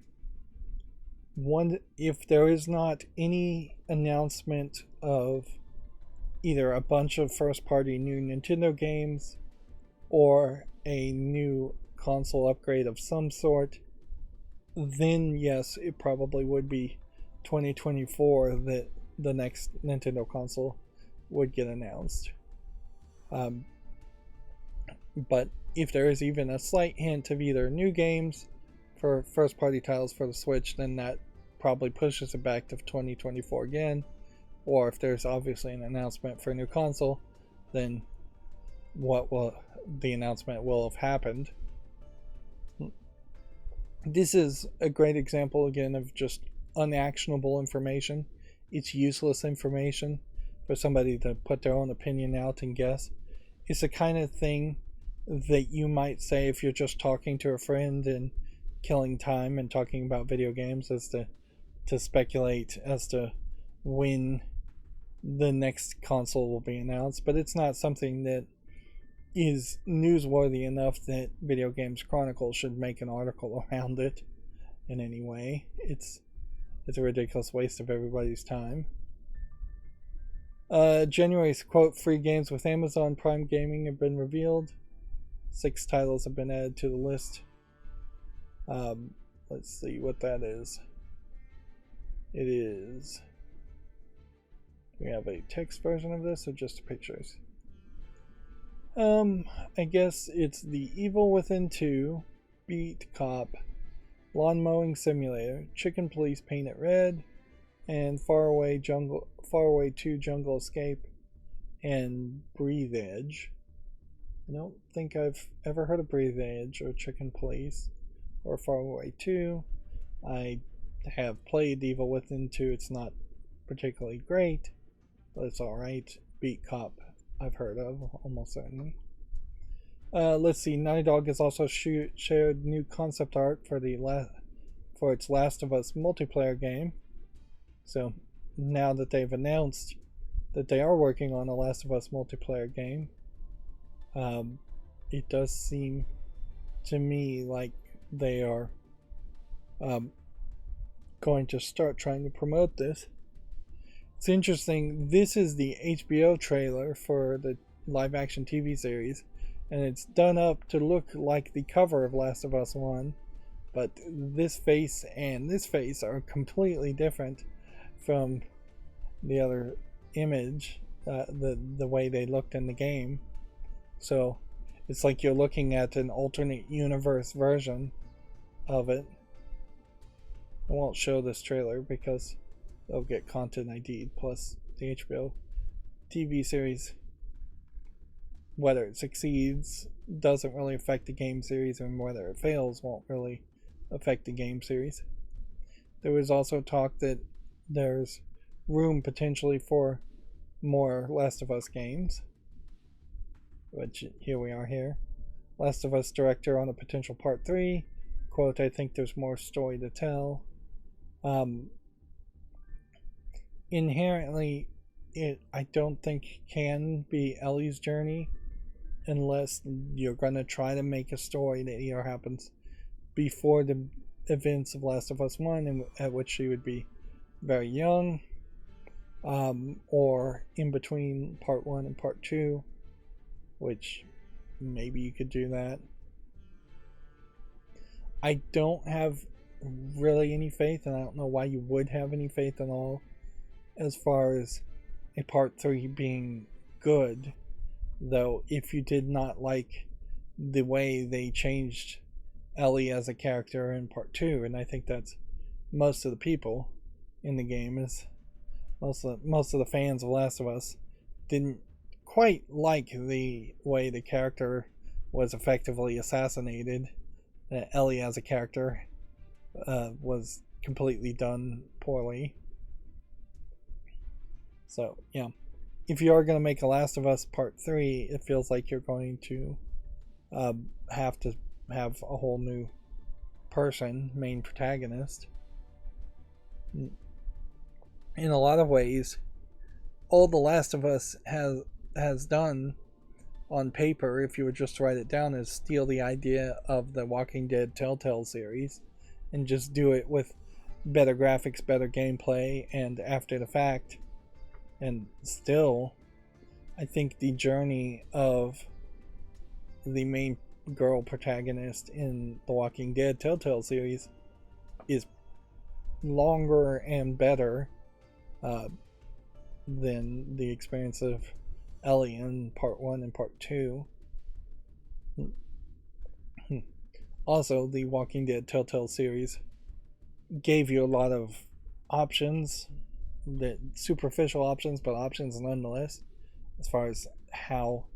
If there is not any announcement of either a bunch of first-party new Nintendo games or a new console upgrade of some sort, then yes, it probably would be 2024 that the next Nintendo console would get announced. But if there is even a slight hint of either new games for first-party titles for the Switch, then that probably pushes it back to 2024 again. Or if there's obviously an announcement for a new console, then the announcement will have happened. This is a great example again of just unactionable information. It's useless information for somebody to put their own opinion out and guess. It's the kind of thing that you might say if you're just talking to a friend and killing time and talking about video games, as to speculate as to when the next console will be announced. But it's not something that is newsworthy enough that Video Games Chronicle should make an article around it in any way. It's a ridiculous waste of everybody's time. January's quote free games with Amazon Prime Gaming have been revealed. 6 titles have been added to the list. Let's see what that is. It is... Do we have a text version of this or just pictures? I guess it's The Evil Within 2, Beat Cop, Lawn Mowing Simulator, Chicken Police Paint It Red, and Faraway 2 Jungle Escape, and Breathe Edge. I don't think I've ever heard of Breathe Edge or Chicken Police or Faraway 2. I have played Evil Within 2. It's not particularly great, but it's alright. Beat Cop I've heard of, almost certainly. Let's see, Naughty Dog has also shared new concept art for its Last of Us multiplayer game. So now that they've announced that they are working on a Last of Us multiplayer game, it does seem to me like they are going to start trying to promote this. It's interesting, this is the HBO trailer for the live action TV series, and it's done up to look like the cover of Last of Us 1, but this face and this face are completely different from the other image, the way they looked in the game. So it's like you're looking at an alternate universe version of it. I won't show this trailer because they'll get content ID, plus the HBO TV series, whether it succeeds doesn't really affect the game series, and whether it fails won't really affect the game series. There was also talk that there's room potentially for more Last of Us games, which here we are here. Last of Us director on a potential part 3. Quote, I think there's more story to tell. Inherently, I don't think can be Ellie's journey unless you're going to try to make a story that either happens before the events of Last of Us 1, at which she would be very young, or in between part 1 and part 2, which maybe you could do that. I don't have really any faith, and I don't know why you would have any faith at all, as far as a part 3 being good, though if you did not like the way they changed Ellie as a character in part 2, and I think that's most of the people in the game, is most of the fans of Last of Us didn't quite like the way the character was effectively assassinated. Ellie as a character was completely done poorly. So yeah, if you are going to make a Last of Us Part 3, it feels like you're going to have to have a whole new person, main protagonist. In a lot of ways, all The Last of Us has done on paper, if you would just write it down, is steal the idea of the Walking Dead Telltale series and just do it with better graphics, better gameplay, and after the fact. And still, I think the journey of the main girl protagonist in the Walking Dead Telltale series is longer and better than the experience of Ellie in part 1 and part 2. Also, the Walking Dead Telltale series gave you a lot of options, that superficial options, but options nonetheless, as far as how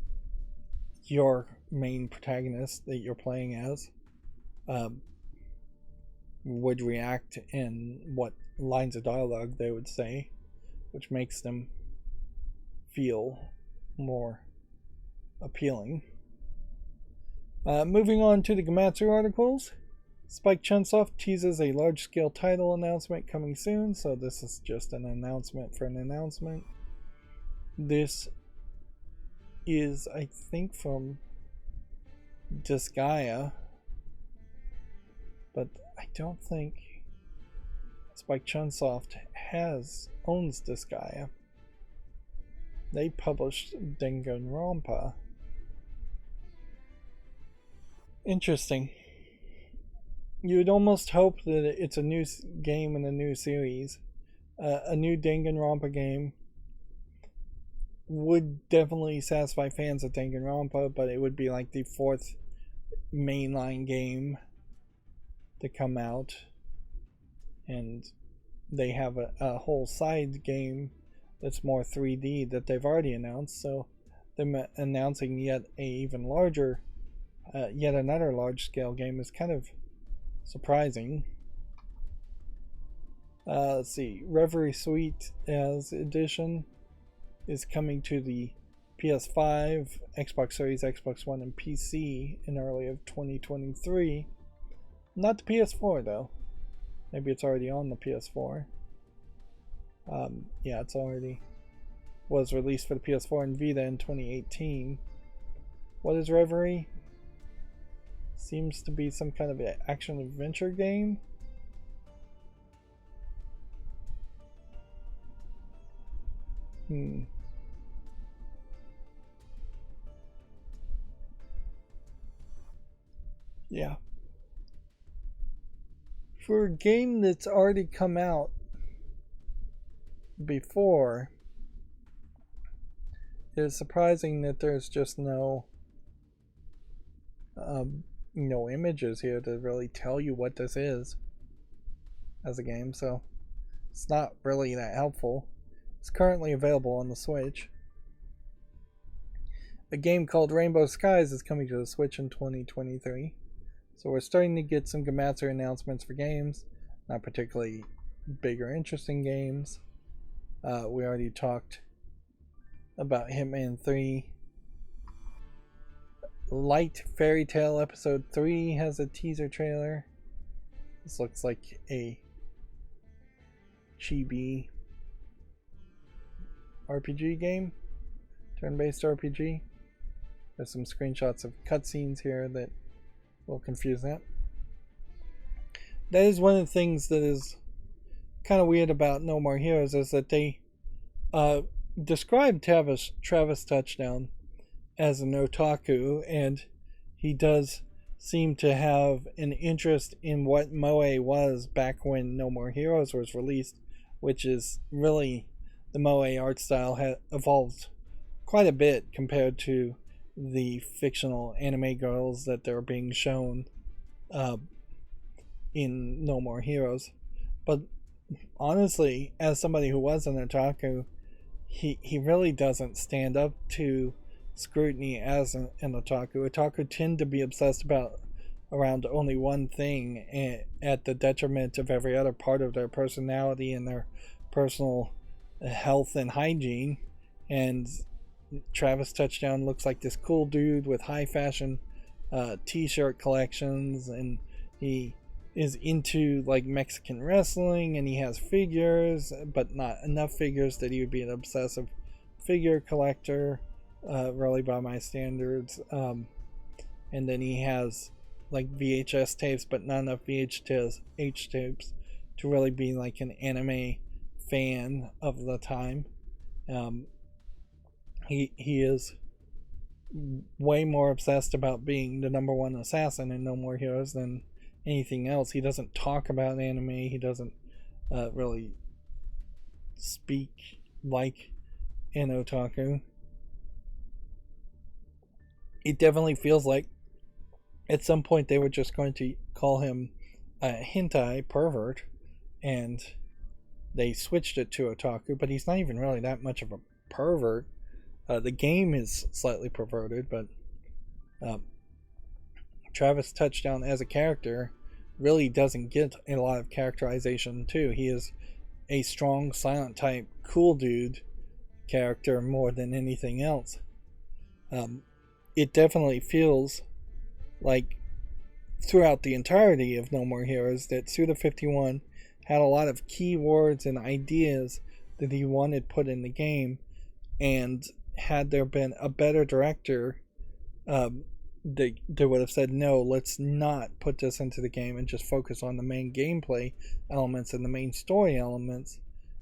your main protagonist that you're playing as would react and what lines of dialogue they would say, which makes them feel more appealing. Moving on to the Gamatsu articles. Spike Chunsoft teases a large-scale title announcement coming soon, so this is just an announcement for an announcement. This is, I think, from Disgaea, but I don't think Spike Chunsoft owns Disgaea. They published Danganronpa. Interesting. You would almost hope that it's a new game and a new series. A new Danganronpa game would definitely satisfy fans of Danganronpa, but it would be like the 4th mainline game to come out. And they have a whole side game that's more 3D that they've already announced, so them announcing yet another large scale game is kind of surprising. Let's see, Reverie Suite as edition is coming to the PS5, Xbox Series, Xbox One, and PC in early of 2023. Not the PS4 though. Maybe it's already on the PS4. Yeah, it's already was released for the PS4 and Vita in 2018. What is Reverie? Seems to be some kind of action adventure game. Hmm. Yeah. For a game that's already come out before, it's surprising that there's just no images here to really tell you what this is as a game, so it's not really that helpful. It's currently available on the Switch. A game called Rainbow Skies is coming to the Switch in 2023. So we're starting to get some Gamatsu announcements for games, not particularly big or interesting games. We already talked about Hitman 3. Light Fairy Tale Episode 3 has a teaser trailer. This looks like a chibi RPG game, turn-based RPG. There's some screenshots of cutscenes here that will confuse that. That is one of the things that is kind of weird about No More Heroes, is that they described Travis Touchdown as an otaku, and he does seem to have an interest in what Moe was back when No More Heroes was released, which is really, the Moe art style had evolved quite a bit compared to the fictional anime girls that are being shown in No More Heroes. But honestly, as somebody who was an otaku, he really doesn't stand up to scrutiny as an otaku. Otaku tend to be obsessed around only one thing, at the detriment of every other part of their personality and their personal health and hygiene. And Travis Touchdown looks like this cool dude with high fashion t-shirt collections, and he is into like Mexican wrestling, and he has figures, but not enough figures that he would be an obsessive figure collector, really by my standards. And then he has like VHS tapes, but not enough VHS tapes to really be like an anime fan of the time. He is way more obsessed about being the number one assassin in No More Heroes than anything else. He doesn't talk about anime. He doesn't really speak like an otaku. It definitely feels like at some point they were just going to call him a hentai pervert, and they switched it to otaku, but he's not even really that much of a pervert. The game is slightly perverted, but Travis Touchdown as a character really doesn't get a lot of characterization too. He is a strong, silent type, cool dude character more than anything else. It definitely feels like throughout the entirety of No More Heroes that Suda51 had a lot of keywords and ideas that he wanted put in the game, and had there been a better director, they would have said, no, let's not put this into the game and just focus on the main gameplay elements and the main story elements.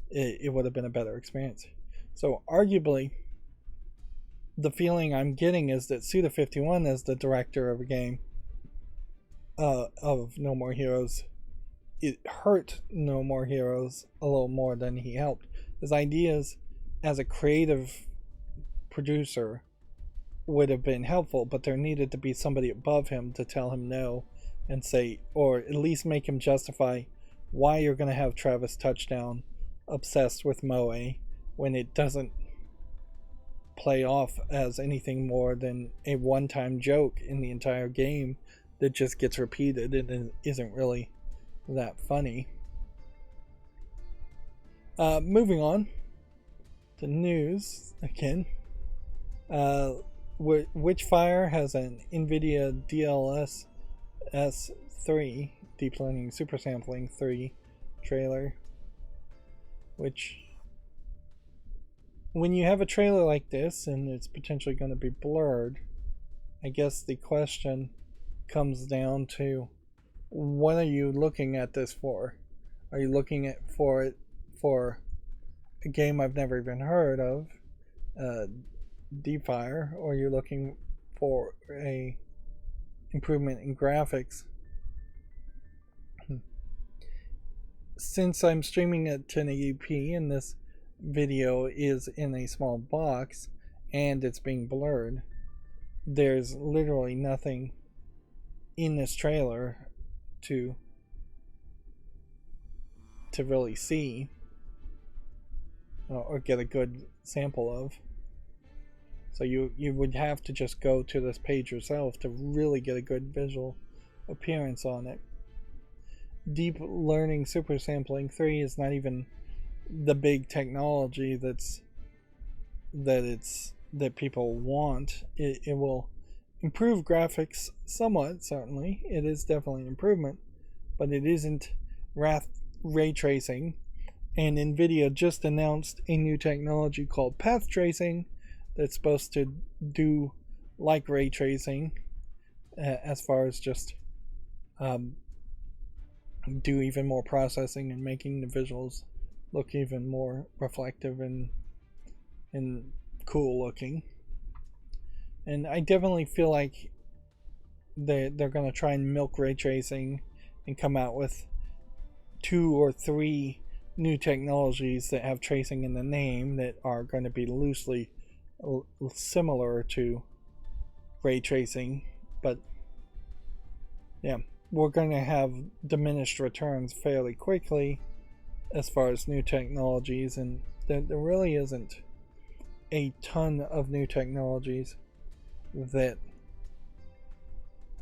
It would have been a better experience. So arguably, the feeling I'm getting is that Suda51, as the director of a game of No More Heroes, it hurt No More Heroes a little more than he helped. His ideas as a creative producer would have been helpful, but there needed to be somebody above him to tell him no, and say, or at least make him justify why you're going to have Travis Touchdown obsessed with Moe when it doesn't play off as anything more than a one-time joke in the entire game that just gets repeated and isn't really that funny. Moving on to news again. Witchfire has an NVIDIA DLSS 3 Deep Learning Super Sampling 3 trailer, which, when you have a trailer like this and it's potentially going to be blurred, I guess the question comes down to, what are you looking at this for? Are you looking at for a game I've never even heard of, Deep Fire, or you're looking for a improvement in graphics, since I'm streaming at 1080p and this video is in a small box and it's being blurred, there's literally nothing in this trailer to really see or get a good sample of. So you would have to just go to this page yourself to really get a good visual appearance on it. Deep Learning Super Sampling 3 is not even the big technology that people want. It will improve graphics somewhat, certainly. It is definitely an improvement, but it isn't ray tracing. And NVIDIA just announced a new technology called path tracing that's supposed to do like ray tracing, as far as just do even more processing and making the visuals look even more reflective and cool looking. And I definitely feel like they're going to try and milk ray tracing and come out with 2 or 3 new technologies that have tracing in the name that are going to be loosely similar to ray tracing, but yeah, we're going to have diminished returns fairly quickly as far as new technologies, and there really isn't a ton of new technologies that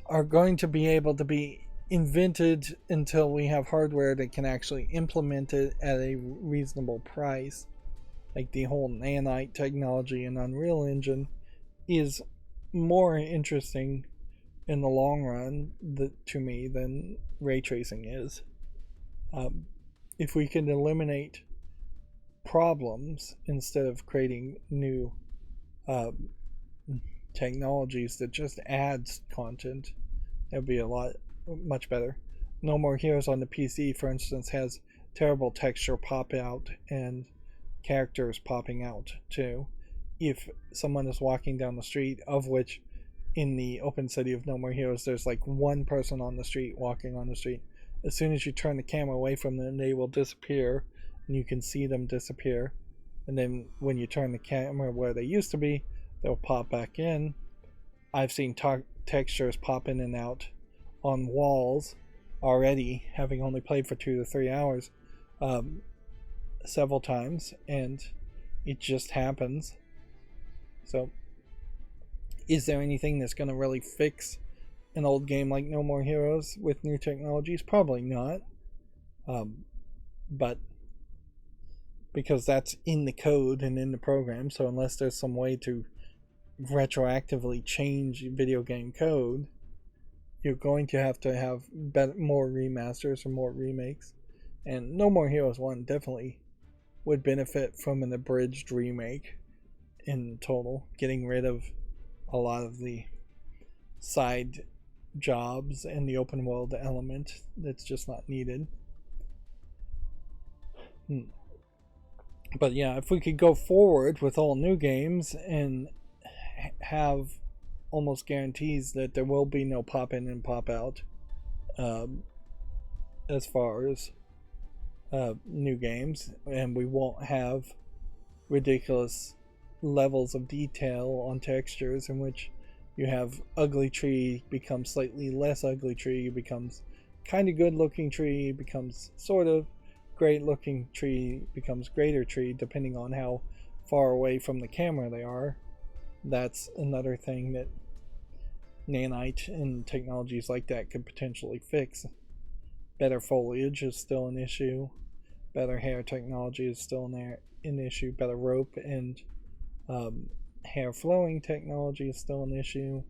are going to be able to be invented until we have hardware that can actually implement it at a reasonable price. Like the whole nanite technology and Unreal Engine is more interesting in the long run to me than ray tracing is. If we can eliminate problems instead of creating new technologies that just adds content, that would be much better. No More Heroes on the PC, for instance, has terrible texture pop out and characters popping out too. If someone is walking down the street, of which in the open city of No More Heroes there's like one person on the street walking on the street, as soon as you turn the camera away from them, they will disappear and you can see them disappear, and then when you turn the camera where they used to be, they'll pop back in. I've seen textures pop in and out on walls already, having only played for 2 to 3 hours several times, and it just happens. So is there anything that's going to really fix an old game like No More Heroes with new technologies? Probably not, but because that's in the code and in the program, so unless there's some way to retroactively change video game code, you're going to have more remasters or more remakes. And No More Heroes 1 definitely would benefit from an abridged remake in total, getting rid of a lot of the side jobs and the open world element that's just not needed. But yeah, if we could go forward with all new games and have almost guarantees that there will be no pop in and pop out as far as new games, and we won't have ridiculous levels of detail on textures in which you have ugly tree becomes slightly less ugly tree, becomes kind of good looking tree, becomes sort of great looking tree, becomes greater tree, depending on how far away from the camera they are. That's another thing that nanite and technologies like that could potentially fix. Better foliage is still an issue. Better hair technology is still an issue. Better rope and hair flowing technology is still an issue.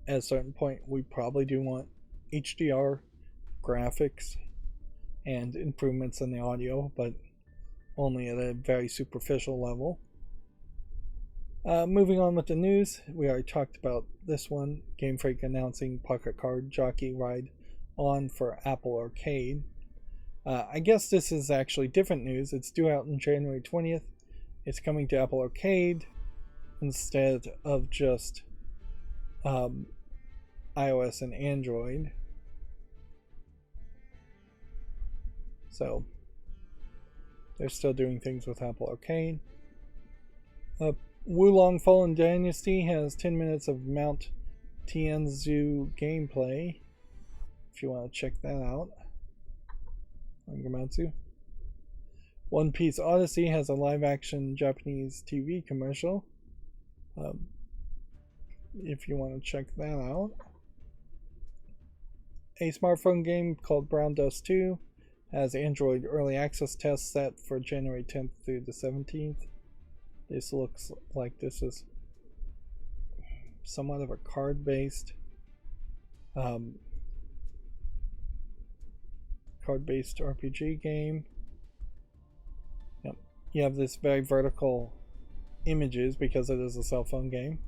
At a certain point, we probably do want HDR graphics and improvements in the audio, but only at a very superficial level. Moving on with the news, we already talked about this one. Game Freak announcing Pocket Card Jockey Ride On for Apple Arcade. I guess this is actually different news. It's due out on January 20th. It's coming to Apple Arcade instead of just iOS and Android. So they're still doing things with Apple Arcade. Wulong Fallen Dynasty has 10 minutes of Mount Tianzhu gameplay, if you want to check that out on Gamatsu. One Piece Odyssey has a live-action Japanese TV commercial, if you want to check that out. A smartphone game called Brown Dust 2 has Android Early Access tests set for January 10th through the 17th. This looks like this is somewhat of a card-based RPG game. Yep. You have this very vertical images because it is a cell phone game.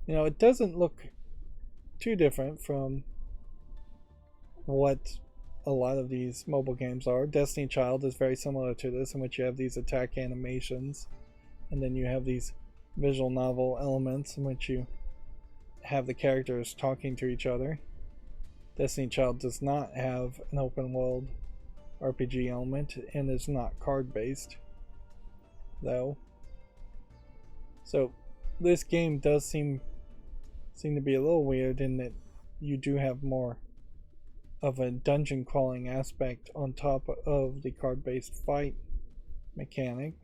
You know, it doesn't look too different from what a lot of these mobile games are. Destiny Child is very similar to this, in which you have these attack animations, and then you have these visual novel elements in which you have the characters talking to each other. Destiny Child does not have an open world RPG element and is not card based, though. So this game does seem to be a little weird in that you do have more of a dungeon crawling aspect on top of the card based fight mechanic.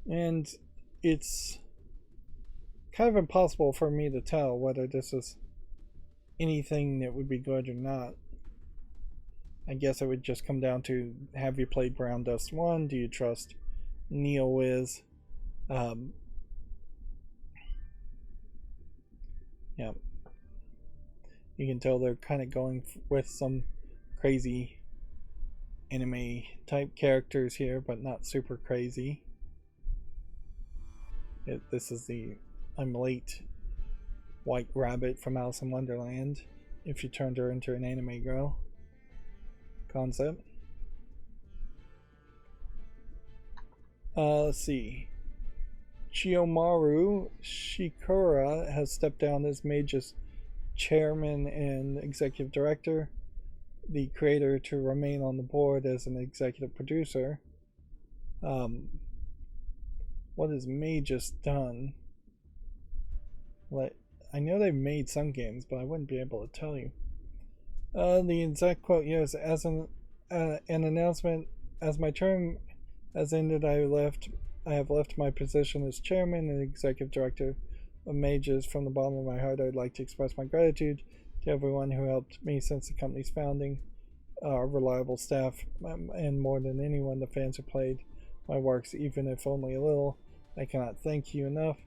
And it's kind of impossible for me to tell whether this is anything that would be good or not. I guess it would just come down to, have you played Brown Dust 1? Do you trust NeoWiz? Yeah. You can tell they're kind of going with some crazy anime type characters here, but not super crazy. This is the I'm late White Rabbit from Alice in Wonderland, if you turned her into an anime girl concept. Let's see. Chiyomaru Shikura has stepped down as Mage's chairman and executive director, the creator to remain on the board as an executive producer. What has Mage's done? I know they've made some games, but I wouldn't be able to tell you. The exact quote here is, as an announcement, as my term has ended, I have left my position as chairman and executive director of Mages. From the bottom of my heart, I'd like to express my gratitude to everyone who helped me since the company's founding, our reliable staff, and more than anyone, the fans who played my works, even if only a little. I cannot thank you enough.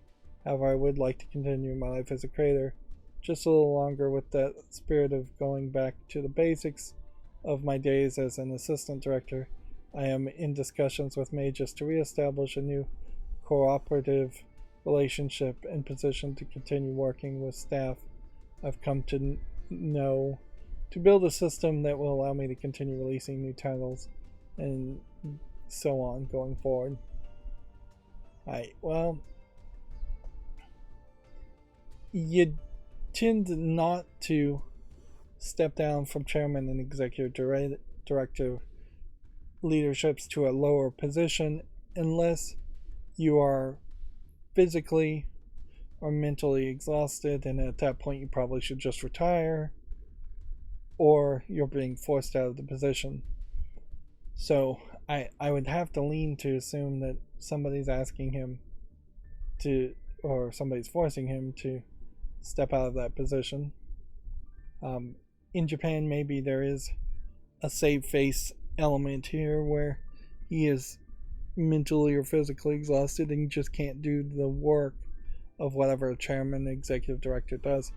However, I would like to continue my life as a creator just a little longer with that spirit of going back to the basics of my days as an assistant director. I am in discussions with Mages to reestablish a new cooperative relationship and position to continue working with staff I've come to know to build a system that will allow me to continue releasing new titles and so on going forward. Well, you tend not to step down from chairman and executive director leaderships to a lower position unless you are physically or mentally exhausted, and at that point you probably should just retire, or you're being forced out of the position. So I would have to lean to assume that somebody's asking him to, or somebody's forcing him to step out of that position. In Japan, maybe there is a save face element here where he is mentally or physically exhausted and just can't do the work of whatever a chairman executive director does.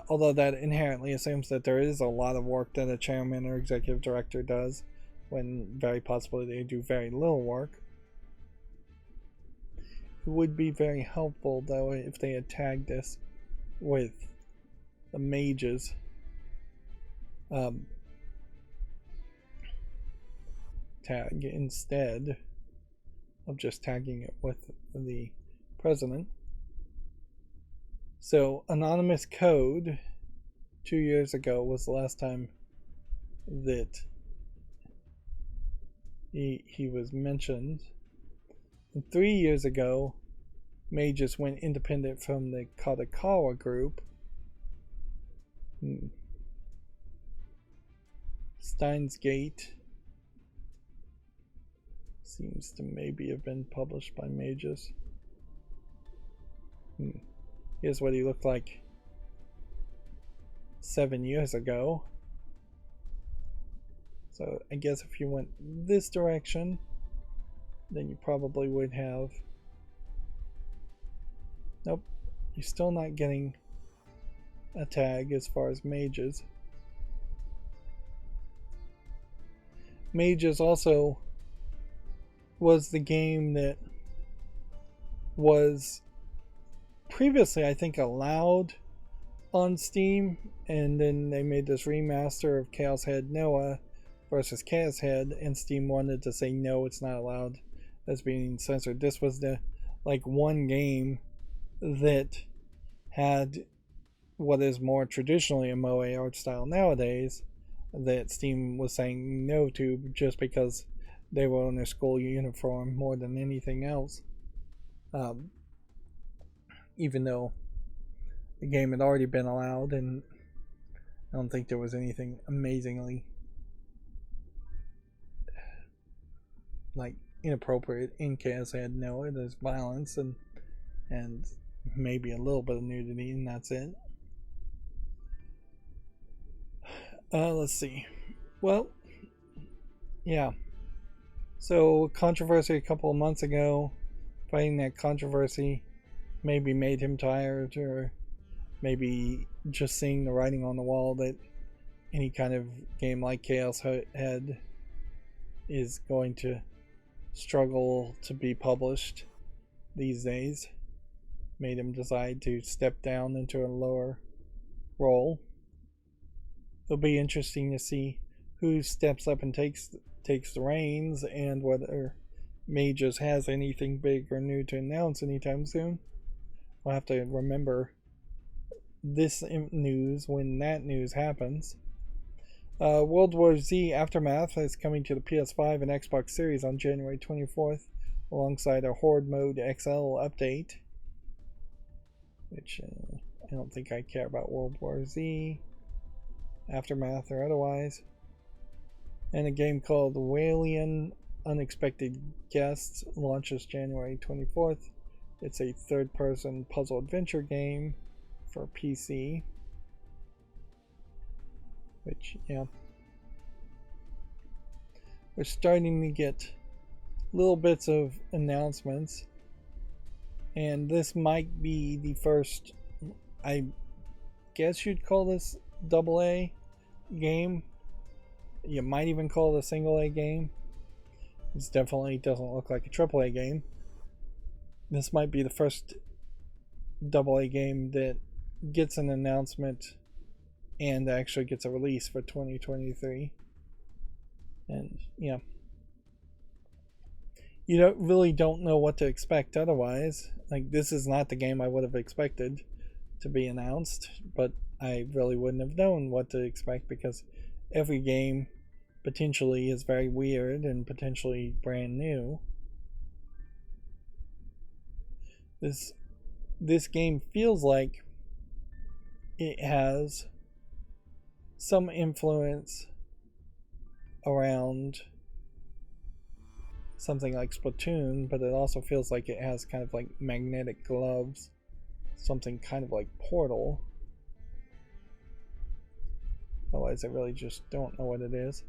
Although that inherently assumes that there is a lot of work that a chairman or executive director does, when very possibly they do very little work. It would be very helpful, though, if they had tagged this with the Mages um, tag instead of just tagging it with the president. So, anonymous code 2 years ago was the last time that he was mentioned. And 3 years ago, May just went independent from the Kadokawa group. Steins Gate seems to maybe have been published by Mages. Here's what he looked like 7 years ago. So I guess if you went this direction, then you probably would have... Nope, you're still not getting a tag as far as Mages. Mages also was the game that was previously, I think, allowed on Steam, and then they made this remaster of Chaos Head Noah versus Chaos Head, and Steam wanted to say no, it's not allowed as being censored. This was the one game that had what is more traditionally a Moe art style nowadays that Steam was saying no to just because they were in their school uniform more than anything else. Even though the game had already been allowed, and I don't think there was anything amazingly inappropriate in Chaos Head Noah. There's violence and maybe a little bit of nudity, and that's it. Let's see. Well, yeah. So, controversy a couple of months ago. Fighting that controversy maybe made him tired, or maybe just seeing the writing on the wall that any kind of game like Chaos Head is going to struggle to be published these days, made him decide to step down into a lower role. It'll be interesting to see who steps up and takes the reins, and whether Mages has anything big or new to announce anytime soon. I'll have to remember this news when that news happens. World War Z Aftermath is coming to the PS5 and Xbox Series on January 24th, alongside a Horde Mode XL update, which I don't think I care about World War Z, Aftermath, or otherwise. And a game called Walian Unexpected Guests launches January 24th. It's a third-person puzzle adventure game for PC. Which, yeah. We're starting to get little bits of announcements. And this might be the first, I guess you'd call this AA game. You might even call it a single A game. It definitely doesn't look like a AAA game. This might be the first AA game that gets an announcement and actually gets a release for 2023. And yeah, you really don't know what to expect otherwise. This is not the game I would have expected to be announced, but I really wouldn't have known what to expect, because every game potentially is very weird and potentially brand new. This game feels like it has some influence around something like Splatoon, but it also feels like it has kind of magnetic gloves, something kind of like Portal. Otherwise, I really just don't know what it is.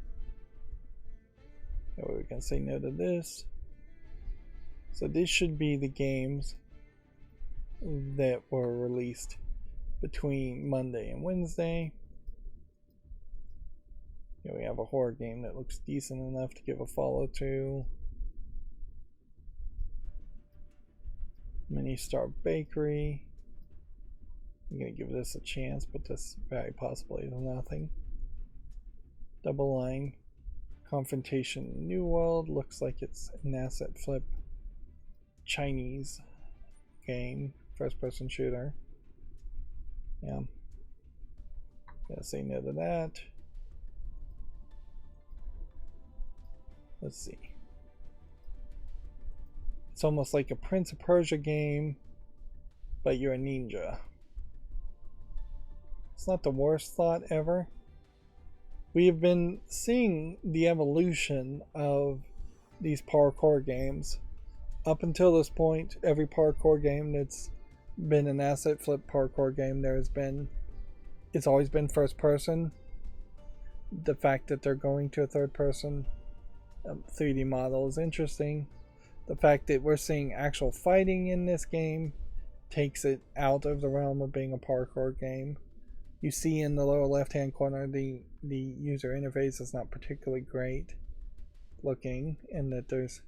That way we can say no to this. So these should be the games that were released between Monday and Wednesday. Here we have a horror game that looks decent enough to give a follow to. Mini Star Bakery. I'm going to give this a chance, but this very possibly is nothing. Double line. Confrontation New World. Looks like it's an asset flip Chinese game. First person shooter. Yeah. Gotta say no to that. Let's see. It's almost like a Prince of Persia game, but you're a ninja. It's not the worst thought ever. We have been seeing the evolution of these parkour games. Up until this point, every parkour game that's been an asset flip parkour game, it's always been first person. The fact that they're going to a third person 3D model is interesting. The fact that we're seeing actual fighting in this game takes it out of the realm of being a parkour game. You see in the lower left hand corner the user interface is not particularly great looking, and that there's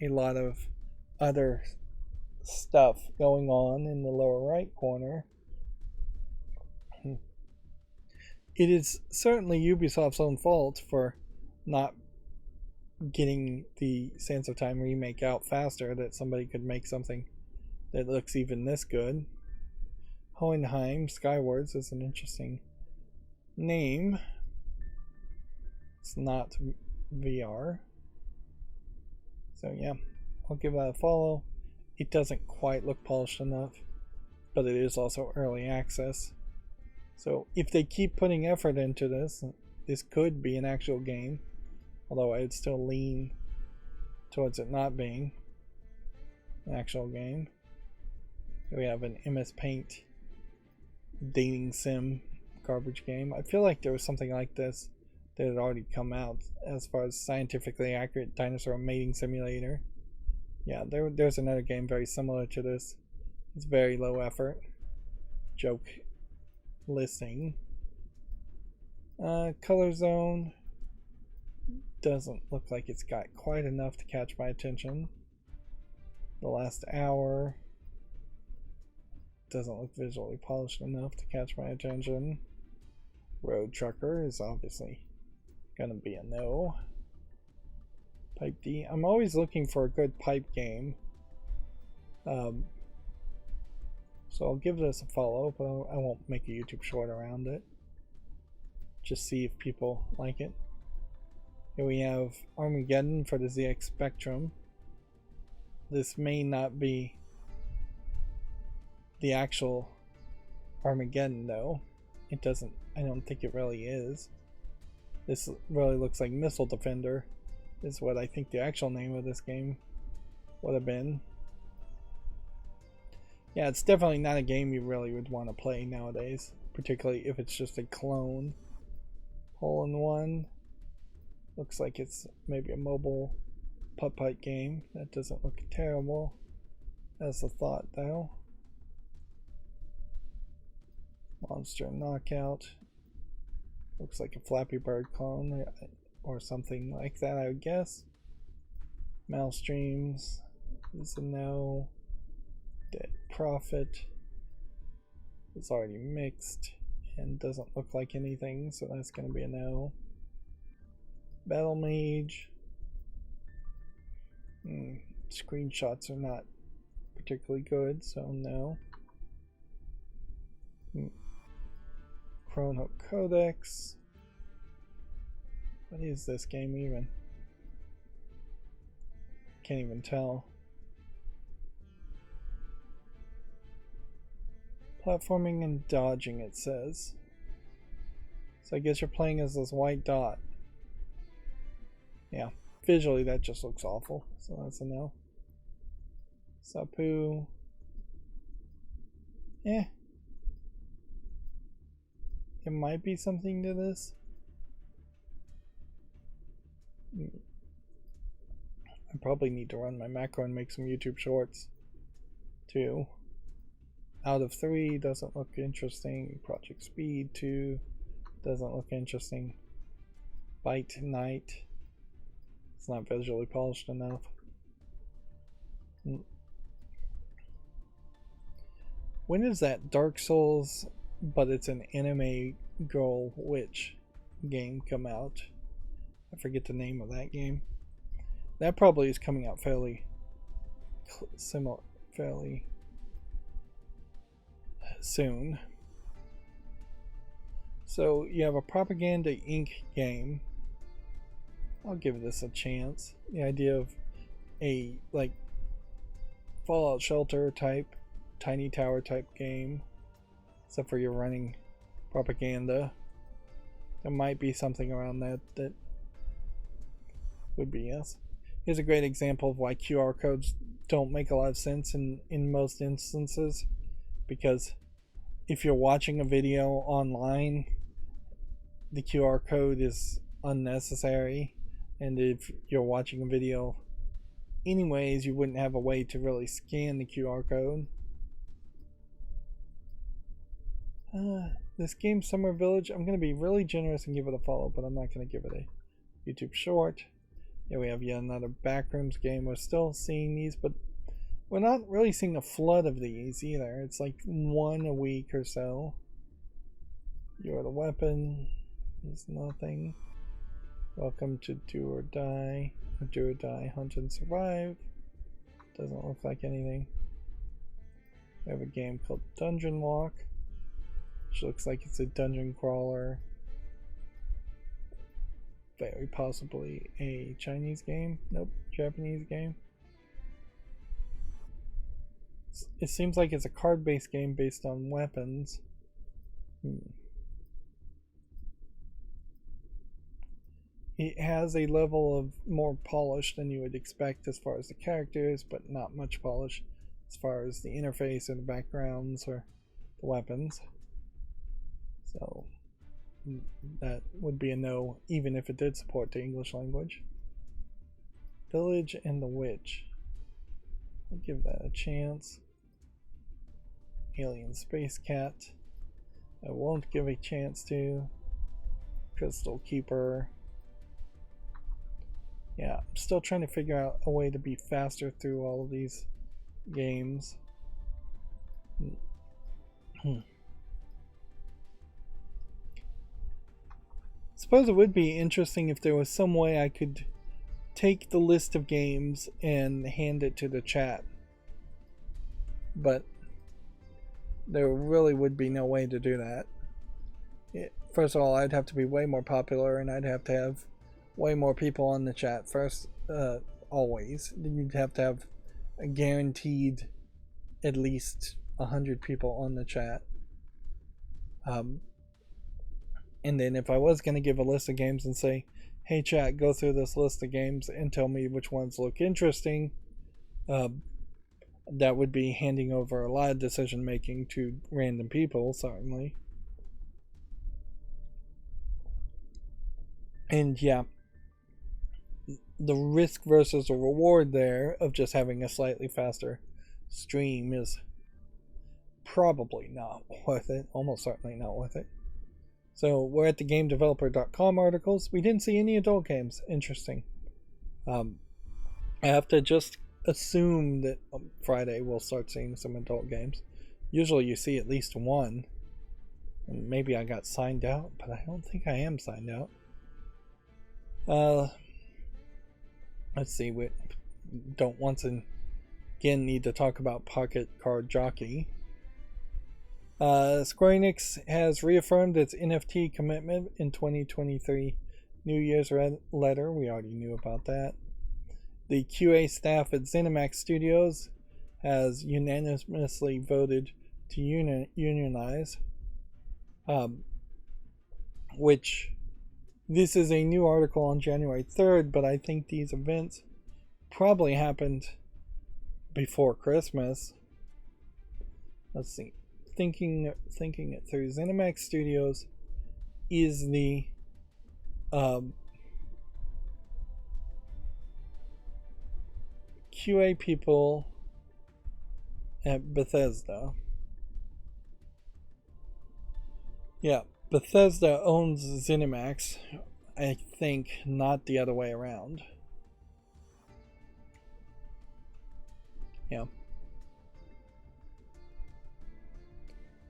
a lot of other stuff going on in the lower right corner. It is certainly Ubisoft's own fault for not getting the Sands of Time remake out faster, that somebody could make something that looks even this good. Hohenheim Skywards is an interesting name. It's not VR. So yeah, I'll give that a follow. It doesn't quite look polished enough, but it is also early access. So if they keep putting effort into this, this could be an actual game. Although I'd still lean towards it not being an actual game. We have an MS Paint dating sim garbage game. I feel like there was something like this that had already come out as far as scientifically accurate dinosaur mating simulator. Yeah, there's another game very similar to this. It's very low effort. Joke listing. Color Zone doesn't look like it's got quite enough to catch my attention. The Last Hour doesn't look visually polished enough to catch my attention. Road Trucker is obviously gonna be a no. Pipe D. I'm always looking for a good pipe game. So I'll give this a follow, but I won't make a YouTube short around it. Just see if people like it. Here we have Armageddon for the ZX Spectrum. This may not be the actual Armageddon though. I don't think it really is. This really looks like Missile Defender is what I think the actual name of this game would have been. Yeah, it's definitely not a game you really would want to play nowadays, particularly if it's just a clone. Hole in One looks like it's maybe a mobile putt-putt game. That doesn't look terrible as a thought though. Monster Knockout looks like a Flappy Bird clone or something like that, I would guess. Malstreams is a no. Dead Prophet is already mixed and doesn't look like anything, so that's going to be a no. Battle Mage. Screenshots are not particularly good, so no. Chrono Codex. What is this game even? Can't even tell. Platforming and dodging, it says. So I guess you're playing as this white dot. Yeah, visually that just looks awful, so that's a no. Sapu. There might be something to this. I probably need to run my macro and make some YouTube shorts too. Out of 3 doesn't look interesting. Project Speed 2 doesn't look interesting. Bite Night. It's not visually polished enough. When is that Dark Souls, but it's an anime girl witch game come out. I forget the name of that game. That probably is coming out fairly soon. So you have a Propaganda Inc. game. I'll give this a chance. The idea of a like Fallout Shelter type, Tiny Tower type game, except for you're running propaganda. There might be something around that would be yes. Here's a great example of why QR codes don't make a lot of sense in most instances, because if you're watching a video online, the QR code is unnecessary, and if you're watching a video anyways, you wouldn't have a way to really scan the QR code. This game, Summer Village, I'm going to be really generous and give it a follow, but I'm not going to give it a YouTube short. Yeah, we have yet another Backrooms game. We're still seeing these, but we're not really seeing a flood of these either. It's like one a week or so. You're the Weapon. There's nothing. Welcome to Do or Die. Do or Die, Hunt and Survive. Doesn't look like anything. We have a game called Dungeon Walk, which looks like it's a dungeon crawler. Very possibly a Chinese game. Nope, Japanese game. It seems like it's a card-based game based on weapons. It has a level of more polish than you would expect as far as the characters, but not much polish as far as the interface or the backgrounds or the weapons. So that would be a no, even if it did support the English language. Village and the Witch. I'll give that a chance. Alien Space Cat. I won't give a chance to. Crystal Keeper. Yeah, I'm still trying to figure out a way to be faster through all of these games. Suppose it would be interesting if there was some way I could take the list of games and hand it to the chat. But there really would be no way to do that. First of all, I'd have to be way more popular, and I'd have to have way more people on the chat first, always. You'd have to have a guaranteed at least 100 people on the chat. And then if I was going to give a list of games and say, hey chat, go through this list of games and tell me which ones look interesting, that would be handing over a lot of decision making to random people, certainly. And yeah, the risk versus the reward there of just having a slightly faster stream is probably not worth it. Almost certainly not worth it. So we're at the GameDeveloper.com articles. We didn't see any adult games. Interesting. I have to just assume that Friday we'll start seeing some adult games. Usually you see at least one. And maybe I got signed out, but I don't think I am signed out. Let's see. We don't once again need to talk about Pocket Card Jockey. Square Enix has reaffirmed its NFT commitment in 2023 New Year's letter. We already knew about that. The QA staff at ZeniMax Studios has unanimously voted to unionize, which this is a new article on January 3rd, but I think these events probably happened before Christmas. Let's see. Thinking it through, ZeniMax Studios is the QA people at Bethesda. Yeah, Bethesda owns ZeniMax, I think, not the other way around. Yeah.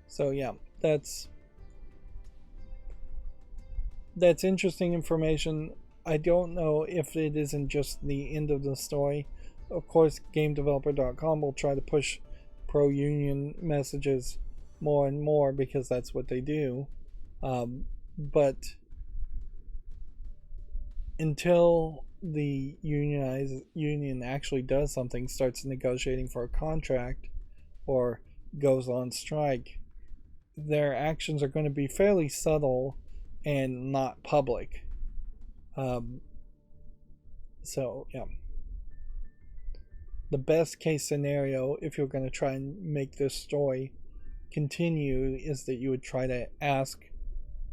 So yeah, that's That's interesting information. I don't know if it isn't just the end of the story. Of course, GameDeveloper.com will try to push pro-union messages more and more because that's what they do. But until the union actually does something, starts negotiating for a contract, or goes on strike, their actions are going to be fairly subtle and not public. So, yeah. The best case scenario, if you're going to try and make this story continue, is that you would try to ask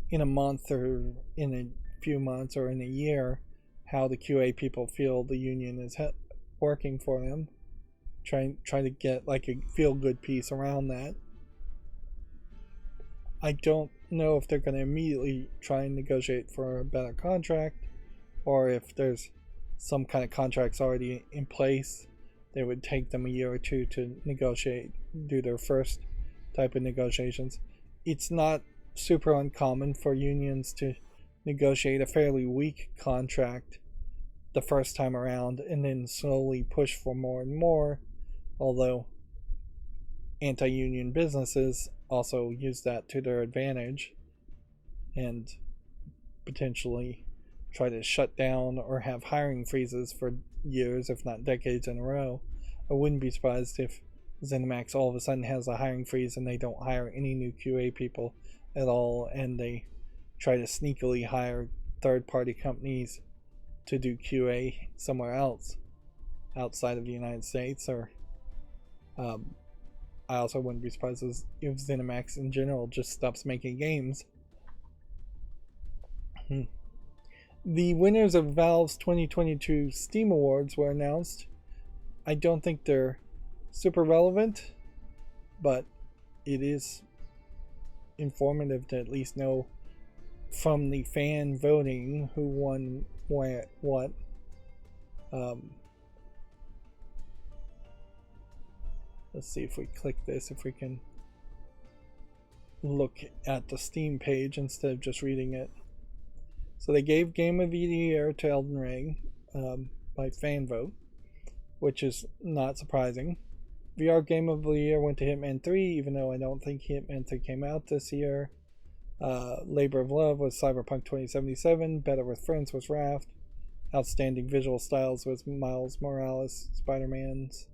in a month or in a few months or in a year how the QA people feel the union is working for them. Try to get like a feel-good piece around that. I don't know if they're going to immediately try and negotiate for a better contract, or if there's some kind of contracts already in place. They would take them a year or two to negotiate, do their first type of negotiations. It's not super uncommon for unions to negotiate a fairly weak contract the first time around and then slowly push for more and more, although anti-union businesses also use that to their advantage and potentially try to shut down or have hiring freezes for years, if not decades in a row. I wouldn't be surprised if ZeniMax all of a sudden has a hiring freeze and they don't hire any new QA people at all, and they try to sneakily hire third-party companies to do QA somewhere else outside of the United States. Or I also wouldn't be surprised if ZeniMax in general just stops making games. The winners of Valve's 2022 Steam Awards were announced. I don't think they're super relevant, but it is informative to at least know from the fan voting who won what. Let's see if we click this, if we can look at the Steam page instead of just reading it. So they gave Game of the Year to Elden Ring by fan vote, which is not surprising. VR Game of the Year went to Hitman 3, even though I don't think Hitman 3 came out this year. Labor of Love was Cyberpunk 2077. Better with Friends was Raft. Outstanding Visual Styles was Miles Morales, Spider-Man's.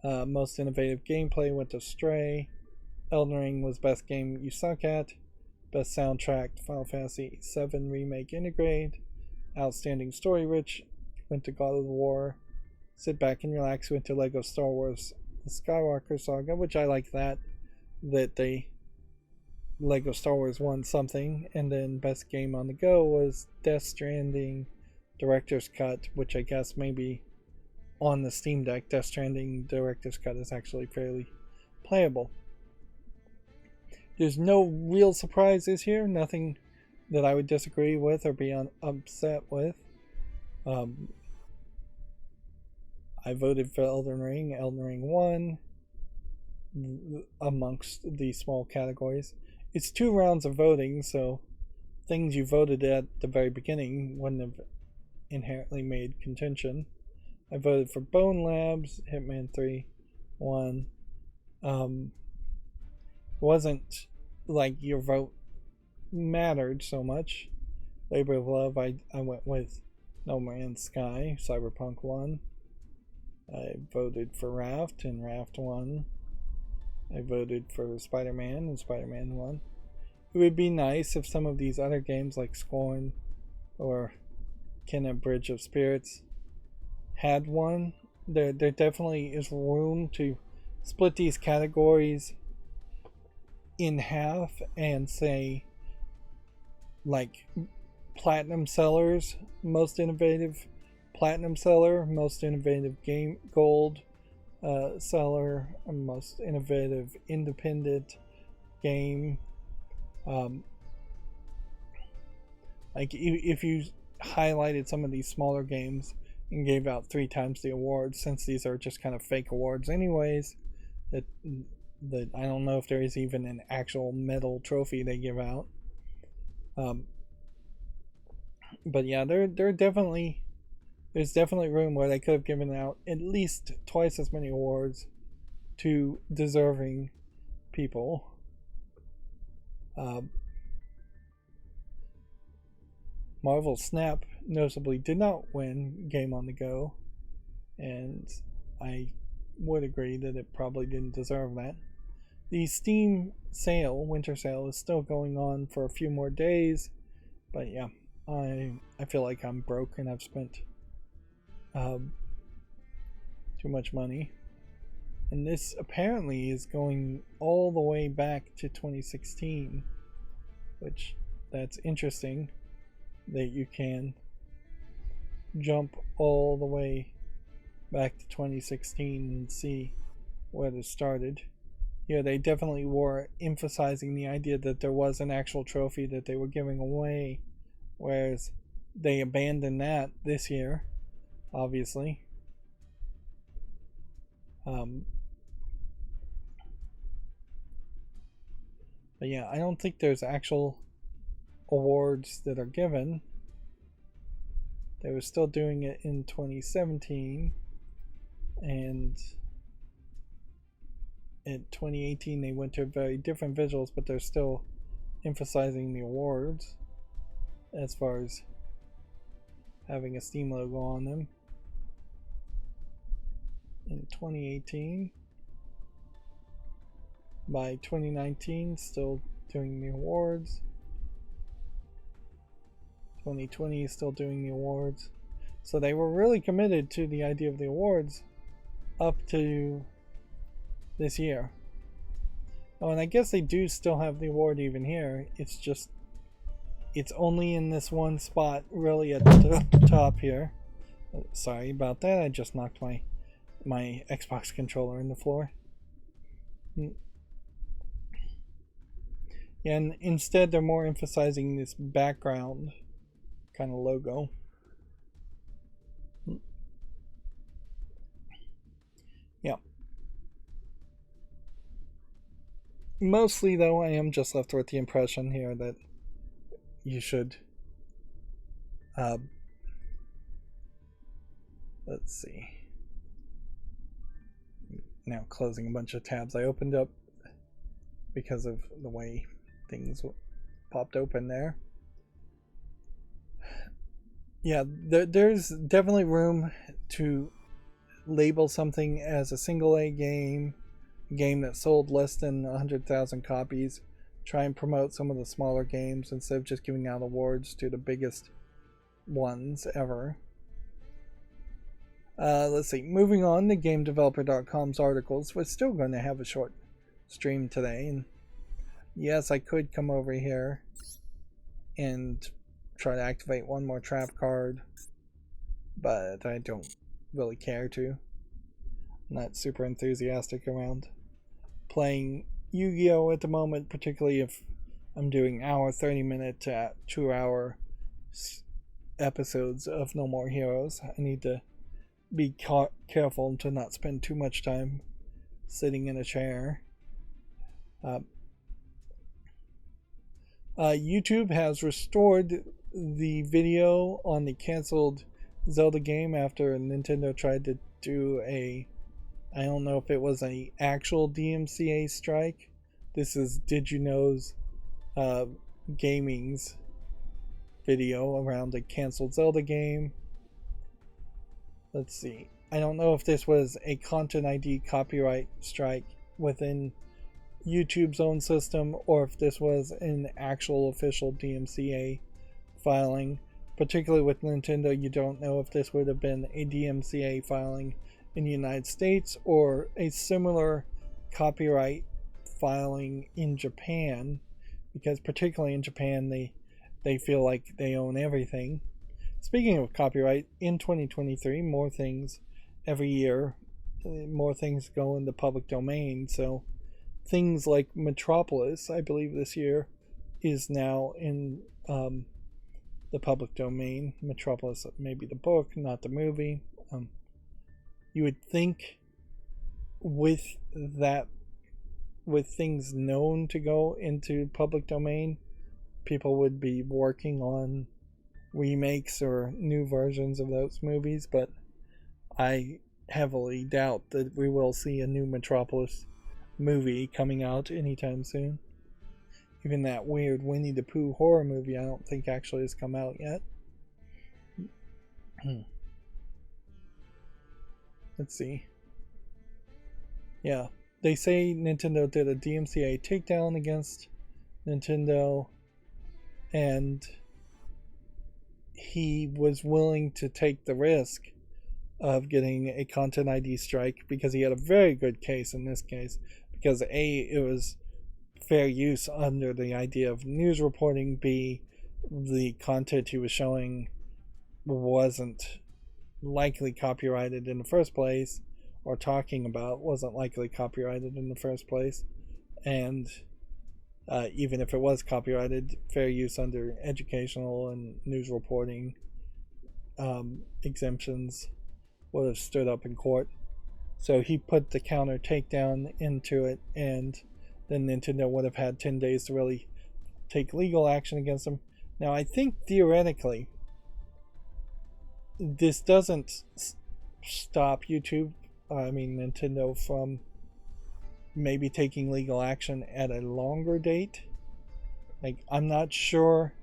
Most Innovative Gameplay went to Stray. Elden Ring was Best Game You Suck At. Best Soundtrack, Final Fantasy VII Remake Integrate. Outstanding Story Rich went to God of War. Sit Back and Relax went to Lego Star Wars The Skywalker Saga, which I like that they Lego Star Wars won something. And then Best Game on the Go was Death Stranding Director's Cut, which I guess maybe on the Steam Deck, Death Stranding Director's Cut is actually fairly playable. There's no real surprises here, nothing that I would disagree with or be upset with. I voted for Elden Ring. Elden Ring won amongst the small categories. It's 2 rounds of voting, so things you voted at the very beginning wouldn't have inherently made contention. I voted for Bone Labs. Hitman 3 won. Wasn't like your vote mattered so much. Labor of Love, I went with No Man's Sky. Cyberpunk won. I voted for Raft, and Raft won. I voted for Spider-Man, and Spider-Man won. It would be nice if some of these other games like Scorn or Kenna Bridge of Spirits had won. There definitely is room to split these categories in half and say, like, platinum sellers, most innovative platinum seller, most innovative game gold seller, most innovative independent game. Like if you highlighted some of these smaller games and gave out 3 times the awards, since these are just kind of fake awards anyways, that I don't know if there is even an actual medal trophy they give out. But yeah, there's definitely room where they could have given out at least twice as many awards to deserving people. Marvel Snap notably did not win Game on the Go, and I would agree that it probably didn't deserve that. The Steam sale, winter sale, is still going on for a few more days, but yeah, I feel like I'm broke and I've spent too much money. And this apparently is going all the way back to 2016, which that's interesting that you can jump all the way back to 2016 and see where this started. Yeah, they definitely were emphasizing the idea that there was an actual trophy that they were giving away, whereas they abandoned that this year, obviously. But yeah, I don't think there's actual awards that are given. They were still doing it in 2017, and in 2018 they went to very different visuals, but they're still emphasizing the awards as far as having a Steam logo on them. In 2018, by 2019, still doing the awards. 2020 is still doing the awards. So they were really committed to the idea of the awards up to this year. Oh, and I guess they do still have the award even here. It's just, it's only in this one spot really at the top here. Sorry about that. I just knocked my Xbox controller in the floor. And instead they're more emphasizing this background kind of logo. Yeah. Mostly though, I am just left with the impression here that you should let's see. Now closing a bunch of tabs I opened up because of the way things popped open there. Yeah, there's definitely room to label something as a single A game that sold less than 100,000 copies. Try and promote some of the smaller games instead of just giving out awards to the biggest ones ever. Let's see. Moving on to GameDeveloper.com's articles. We're still going to have a short stream today. And yes, I could come over here and try to activate one more trap card, but I don't really care to. I'm not super enthusiastic around playing Yu-Gi-Oh! At the moment, particularly if I'm doing 30-minute to 2-hour episodes of No More Heroes. I need to be careful to not spend too much time sitting in a chair. YouTube has restored the video on the canceled Zelda game after Nintendo tried to do I don't know if it was an actual DMCA strike. This is Did You Know's gaming's video around a canceled Zelda game. Let's see. I don't know if this was a Content ID copyright strike within YouTube's own system or if this was an actual official DMCA filing. Particularly with Nintendo, you don't know if this would have been a DMCA filing in the United States or a similar copyright filing in Japan, because particularly in Japan they feel like they own everything. Speaking of copyright, in 2023, more things every year, more things go in the public domain. So things like Metropolis, I believe this year, is now in the public domain. Metropolis, maybe the book, not the movie. You would think with things known to go into public domain, people would be working on remakes or new versions of those movies, but I heavily doubt that we will see a new Metropolis movie coming out anytime soon. Even that weird Winnie the Pooh horror movie, I don't think actually has come out yet. Let's see. Yeah, they say Nintendo did a DMCA takedown against Nintendo, and he was willing to take the risk of getting a content ID strike because he had a very good case in this case. Because A, it was fair use under the idea of news reporting. B, the content he was showing wasn't likely copyrighted in the first place, or talking about wasn't likely copyrighted in the first place. And even if it was copyrighted, fair use under educational and news reporting exemptions would have stood up in court. So he put the counter takedown into it, and then Nintendo would have had 10 days to really take legal action against him. Now, I think theoretically, this doesn't stop Nintendo from maybe taking legal action at a longer date. Like, I'm not sure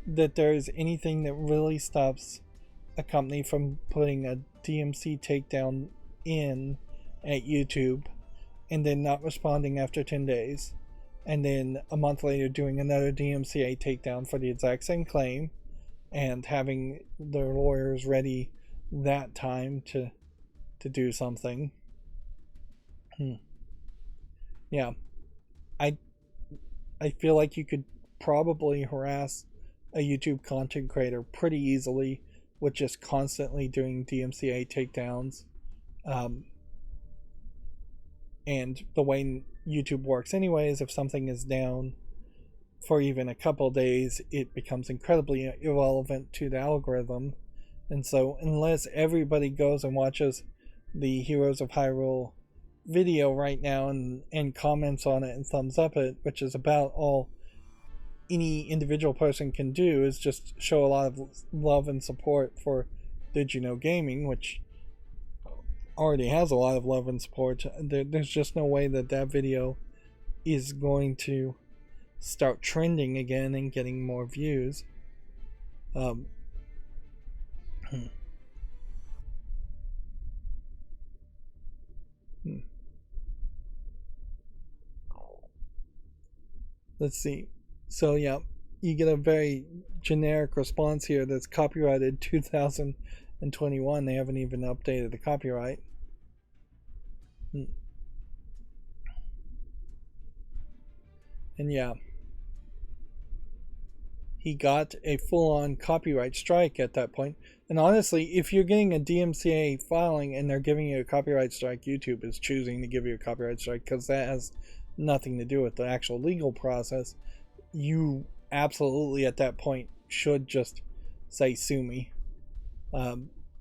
that there's anything that really stops a company from putting a DMC takedown in at YouTube and then not responding after 10 days, and then a month later doing another DMCA takedown for the exact same claim, and having their lawyers ready that time to do something. Yeah, I feel like you could probably harass a YouTube content creator pretty easily with just constantly doing DMCA takedowns. And the way YouTube works anyway is if something is down for even a couple days, it becomes incredibly irrelevant to the algorithm. And so unless everybody goes and watches the Heroes of Hyrule video right now and comments on it and thumbs up it, which is about all any individual person can do, is just show a lot of love and support for Did You Know Gaming, which already has a lot of love and support. There's just no way that video is going to start trending again and getting more views. Let's see. So yeah, you get a very generic response here that's copyrighted 2021. They haven't even updated the copyright. And yeah, he got a full-on copyright strike at that point. And honestly, if you're getting a DMCA filing and they're giving you a copyright strike, YouTube is choosing to give you a copyright strike because that has nothing to do with the actual legal process. You absolutely at that point should just say sue me,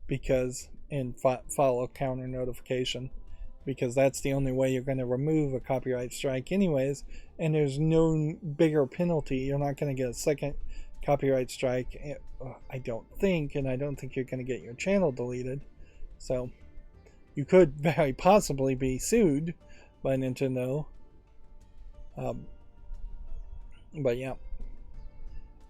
because and file a counter notification, because that's the only way you're going to remove a copyright strike anyways, and there's no bigger penalty. You're not going to get a second copyright strike, I don't think, and I don't think you're going to get your channel deleted. So you could very possibly be sued by Nintendo. But yeah,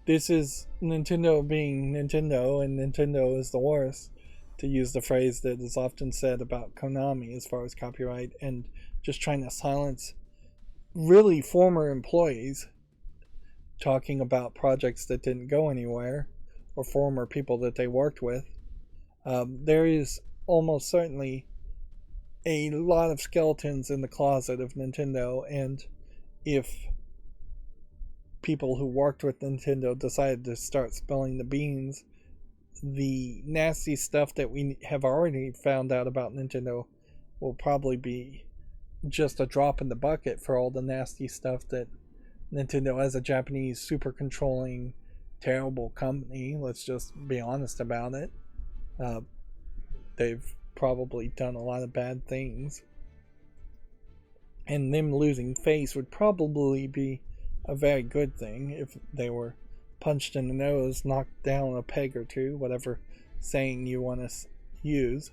this is Nintendo being Nintendo, and Nintendo is the worst, to use the phrase that is often said about Konami as far as copyright, and just trying to silence really former employees talking about projects that didn't go anywhere, or former people that they worked with. There is almost certainly a lot of skeletons in the closet of Nintendo, and if people who worked with Nintendo decided to start spilling the beans, the nasty stuff that we have already found out about Nintendo will probably be just a drop in the bucket for all the nasty stuff that Nintendo, as a Japanese super controlling, terrible company, let's just be honest about it, they've probably done a lot of bad things, and them losing face would probably be a very good thing if they were punched in the nose, knocked down a peg or two, whatever saying you want to use.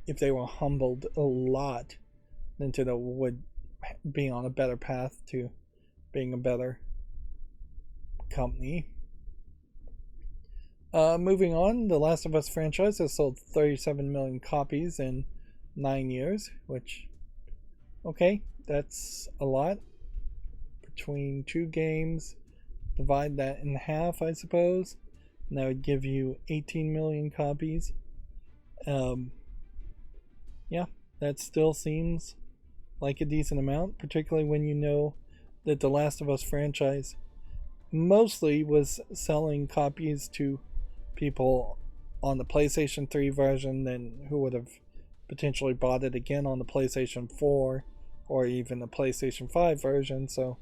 If they were humbled a lot, Nintendo would be on a better path to being a better company. Moving on, the Last of Us franchise has sold 37 million copies in 9 years, which, okay, that's a lot. Between 2 games, divide that in half, I suppose, and that would give you 18 million copies. Yeah, that still seems like a decent amount, particularly when you know that the Last of Us franchise mostly was selling copies to people on the PlayStation 3 version, then who would have potentially bought it again on the PlayStation 4 or even the PlayStation 5 version. So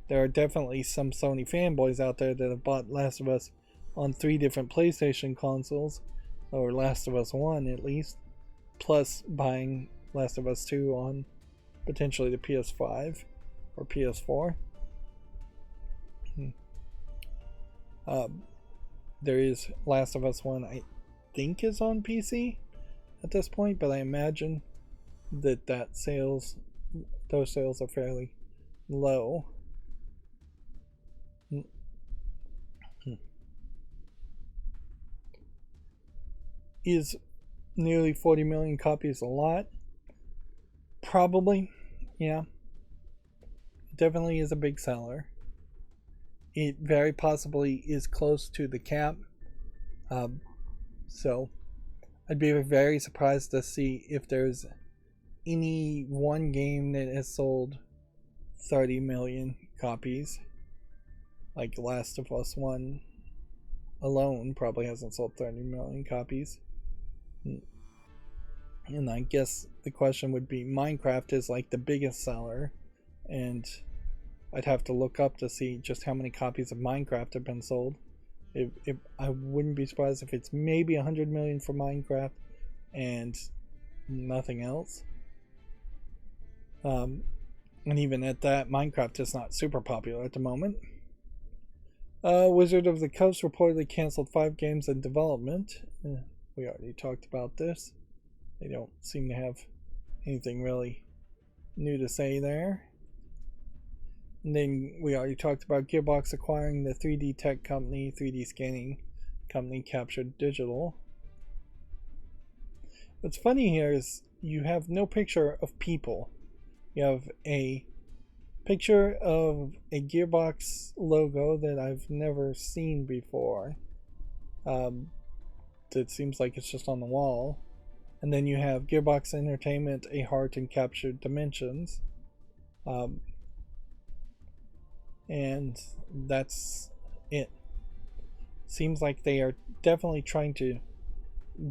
there are definitely some Sony fanboys out there that have bought Last of Us on 3 different PlayStation consoles, or Last of Us 1 at least, plus buying Last of Us 2 on potentially the PS5 or PS4. There is Last of Us 1, I think, is on PC at this point, but I imagine that those sales are fairly low. Is nearly 40 million copies a lot? Probably, yeah. It definitely is a big seller. It very possibly is close to the cap. So I'd be very surprised to see if there's any one game that has sold 30 million copies. Like Last of Us 1 alone probably hasn't sold 30 million copies. And I guess the question would be, Minecraft is like the biggest seller, and I'd have to look up to see just how many copies of Minecraft have been sold. I wouldn't be surprised if it's maybe 100 million for Minecraft and nothing else. And even at that, Minecraft is not super popular at the moment. Wizard of the Coast reportedly canceled 5 games in development. We already talked about this. They don't seem to have anything really new to say there. And then we already talked about Gearbox acquiring the 3D tech company, 3D scanning company Captured Digital. What's funny here is you have no picture of people. You have a picture of a Gearbox logo that I've never seen before. That seems like it's just on the wall. And then you have Gearbox Entertainment, a heart, and Captured Dimensions. And that's it. Seems like they are definitely trying to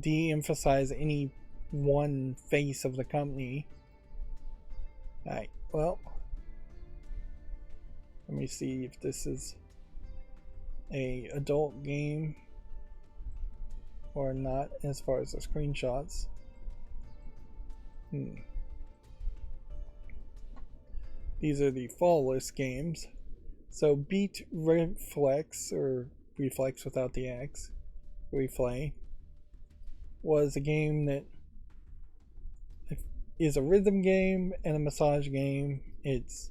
de-emphasize any one face of the company. Alright, well, let me see if this is a adult game or not as far as the screenshots. These are the fall list games. So Beat Reflex, or Reflex without the X, Reflay, was a game that is a rhythm game and a massage game. It's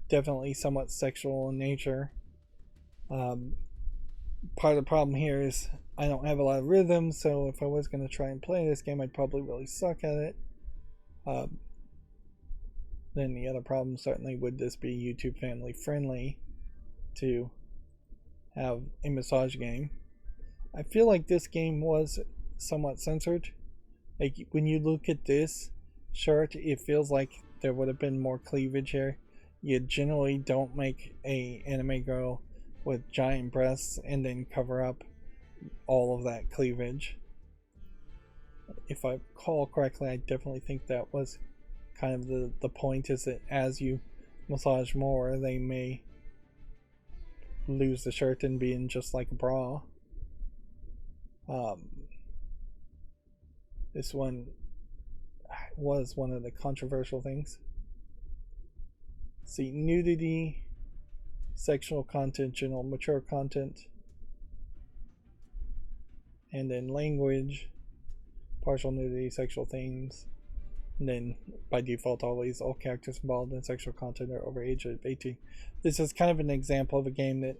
definitely somewhat sexual in nature. Part of the problem here is I don't have a lot of rhythm, so if I was going to try and play this game, I'd probably really suck at it. Then the other problem certainly would this be YouTube family friendly to have a massage game. I feel like this game was somewhat censored. Like when you look at this shirt, it feels like there would have been more cleavage here. You generally don't make a anime girl with giant breasts and then cover up all of that cleavage. If I recall correctly, I definitely think that was kind of the point, is that as you massage more, they may lose the shirt and be in just like a bra. This one was one of the controversial things. See, nudity, sexual content, general mature content, and then language, partial nudity, sexual themes, and then by default always all characters involved in sexual content are over age of 18. This is kind of an example of a game that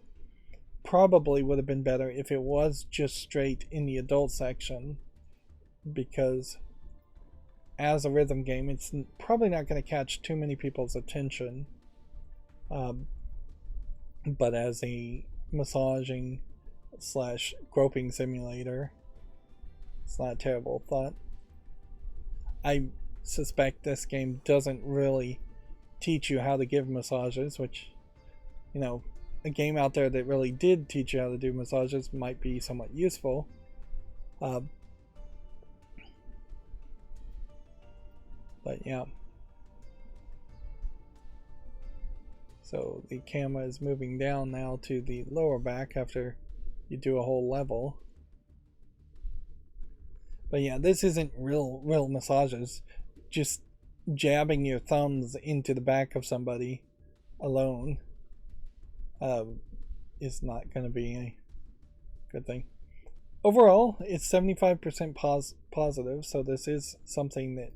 probably would have been better if it was just straight in the adult section, because as a rhythm game it's probably not going to catch too many people's attention, but as a massaging slash groping simulator, it's not a terrible thought. I suspect this game doesn't really teach you how to give massages, which, you know, a game out there that really did teach you how to do massages might be somewhat useful. But yeah. So the camera is moving down now to the lower back after you do a whole level. But yeah, this isn't real massages. Just jabbing your thumbs into the back of somebody alone is not going to be a good thing. Overall, it's 75% positive, so this is something that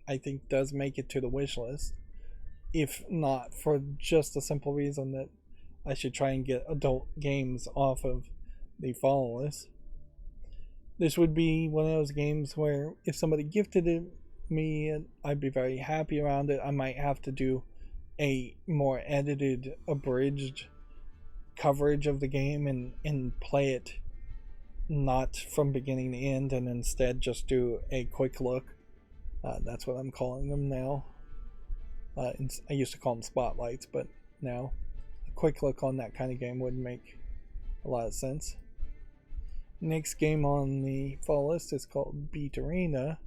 I think does make it to the wish list, if not for just the simple reason that I should try and get adult games off of the follow list. This would be one of those games where if somebody gifted it me, I'd be very happy around it. I might have to do a more edited, abridged coverage of the game and play it not from beginning to end, and instead just do a quick look. That's what I'm calling them now. I used to call them spotlights, but now a quick look on that kind of game would make a lot of sense. Next game on the fall list is called Beat Arena,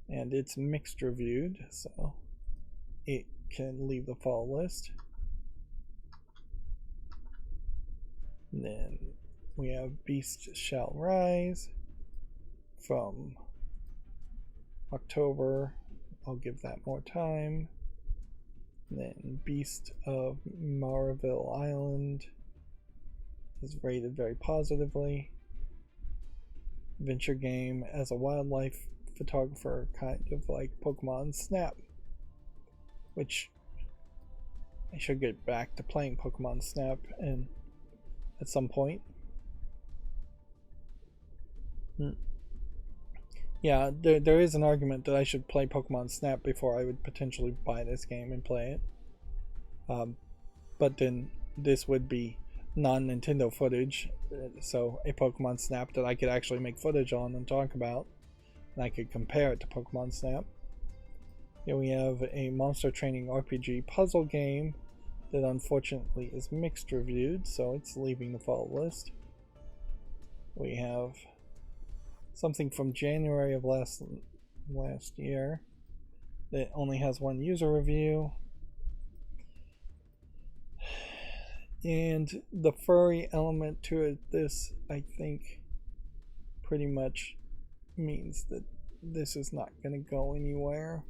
and it's mixed reviewed, so it can leave the fall list. And then we have Beast Shall Rise from October. I'll give that more time. And then Beast of Maraville Island is rated very positively. Adventure game as a wildlife photographer, kind of like Pokemon Snap, which I should get back to playing Pokemon Snap and at some point. Yeah, there is an argument that I should play Pokemon Snap before I would potentially buy this game and play it. But then this would be non-Nintendo footage, so a Pokemon Snap that I could actually make footage on and talk about, and I could compare it to Pokemon Snap. Here we have a monster training RPG puzzle game that unfortunately is mixed reviewed, so it's leaving the fall list. We have something from January of last year that only has one user review. And the furry element to it, this I think pretty much means that this is not going to go anywhere.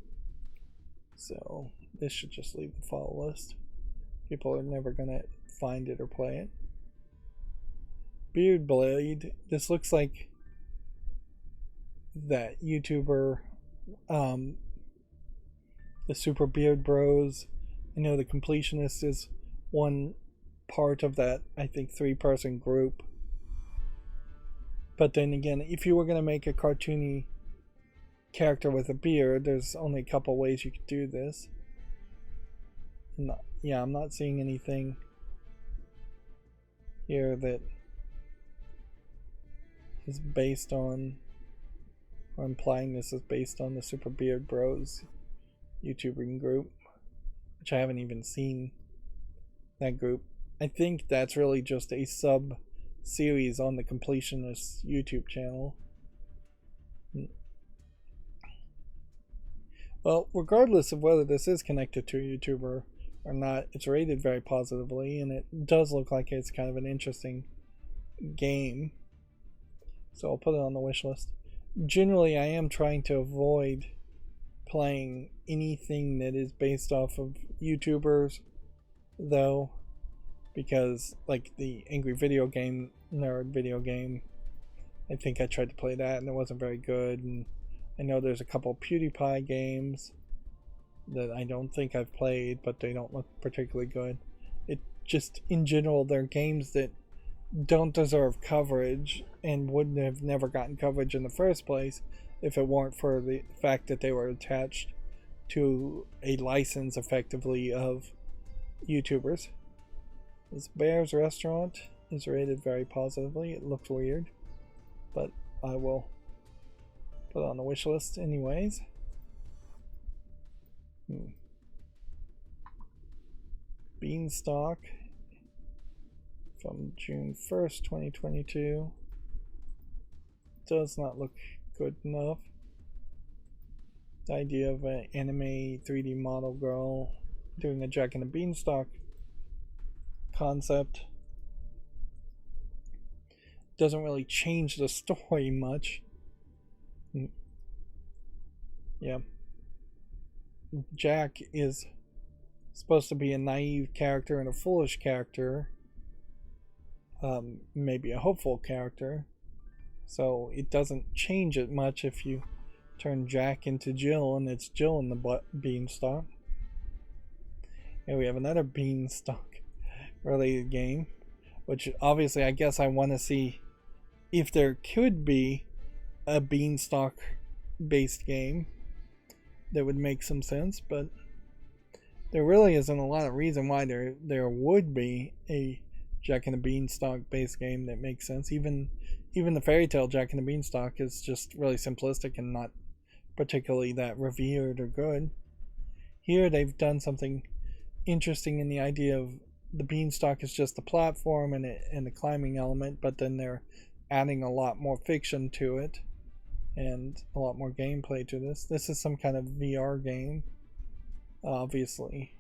So this should just leave the fall list. People are never going to find it or play it. Beard Blade. This looks like that YouTuber, the Super Beard Bros. I know the Completionist is one part of that, I think, 3-person group. But then again, if you were going to make a cartoony character with a beard, there's only a couple ways you could do this. I'm not seeing anything here that is based on, or implying this is based on, the Super Beard Bros YouTubing group, which I haven't even seen that group. I think that's really just a sub-series on the Completionist YouTube channel. Well, regardless of whether this is connected to a YouTuber or not, it's rated very positively, and it does look like it's kind of an interesting game. So I'll put it on the wish list. Generally, I am trying to avoid playing anything that is based off of YouTubers, though. because like the Angry Video Game Nerd video game, I think I tried to play that and it wasn't very good. And I know there's a couple PewDiePie games that I don't think I've played, but they don't look particularly good. It just, in general, they're games that don't deserve coverage and wouldn't have never gotten coverage in the first place if it weren't for the fact that they were attached to a license, effectively, of YouTubers. This Bear's restaurant is rated very positively. It looks weird, but I will put it on the wish list anyways. Beanstalk from June 1st, 2022. Does not look good enough. The idea of an anime 3D model girl doing a Jack and the Beanstalk concept doesn't really change the story much. Yeah. Jack is supposed to be a naive character and a foolish character. Maybe a hopeful character. So it doesn't change it much if you turn Jack into Jill and it's Jill in the Beanstalk. And we have another Beanstalk related game, which obviously I guess I want to see if there could be a Beanstalk based game that would make some sense, but there really isn't a lot of reason why there would be a Jack and the Beanstalk based game that makes sense. Even the fairy tale Jack and the Beanstalk is just really simplistic and not particularly that revered or good. Here they've done something interesting in the idea of the Beanstalk is just the platform and the climbing element, but then they're adding a lot more fiction to it and a lot more gameplay to this. This is some kind of VR game, obviously.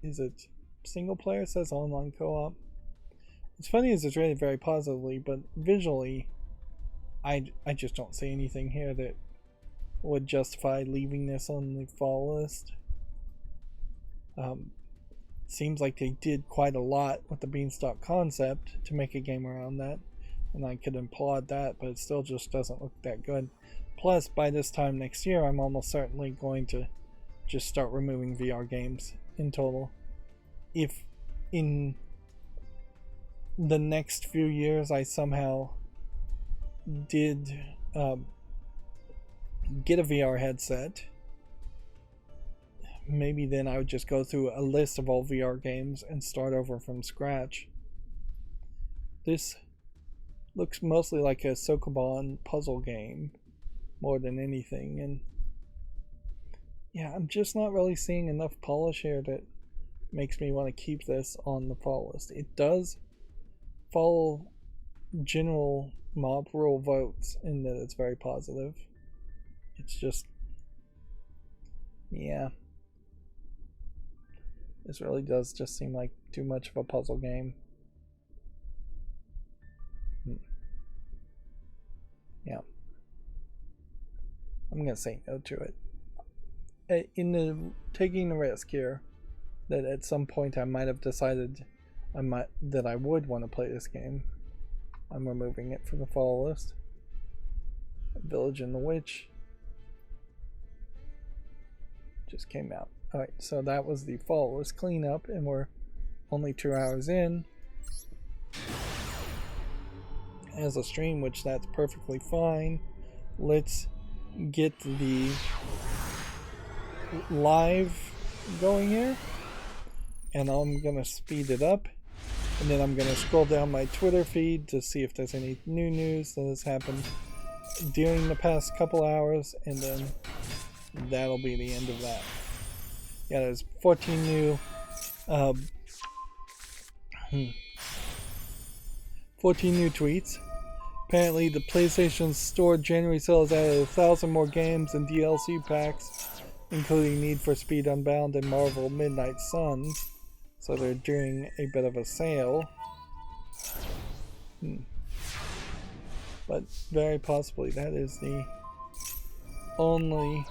Is it single player? It says online co-op. What's funny is it's rated very positively, but visually I just don't see anything here that would justify leaving this on the fall list. Seems like they did quite a lot with the Beanstalk concept to make a game around that, and I could applaud that, but it still just doesn't look that good. Plus, by this time next year, I'm almost certainly going to just start removing VR games in total. If in the next few years I somehow did get a VR headset, maybe then I would just go through a list of all VR games and start over from scratch. This looks mostly like a Sokoban puzzle game more than anything, and yeah, I'm just not really seeing enough polish here that makes me want to keep this on the fall list. It does follow general mob rule votes in that it's very positive. It's just, yeah, this really does just seem like too much of a puzzle game. Yeah, I'm gonna say no to it. In the taking the risk here that at some point I might have decided that I would want to play this game, I'm removing it from the fall list. Village and the Witch just came out. Alright, so that was the fall list cleanup, and we're only 2 hours in as a stream, which that's perfectly fine. Let's get the live going here, and I'm gonna speed it up, and then I'm gonna scroll down my Twitter feed to see if there's any new news that has happened during the past couple hours, and then that'll be the end of that. Yeah, there's 14 new 14 new tweets. Apparently the PlayStation Store January sale has added 1,000 more games and DLC packs, including Need for Speed Unbound and Marvel Midnight Suns. So they're doing a bit of a sale. But very possibly that is the only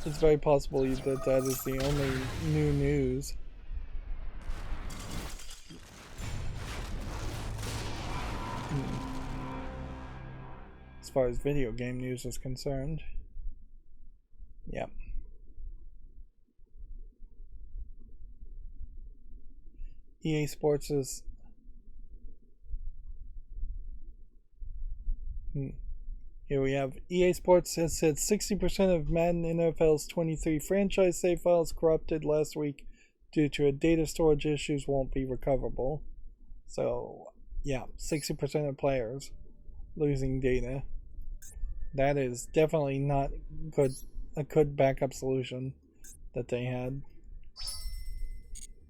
it's very possible that that is the only new news. As far as video game news is concerned. Yep. EA Sports is... Here we have EA Sports has said 60% of Madden NFL's 23 franchise save files corrupted last week due to a data storage issues won't be recoverable. So, yeah, 60% of players losing data. That is definitely not a good backup solution that they had.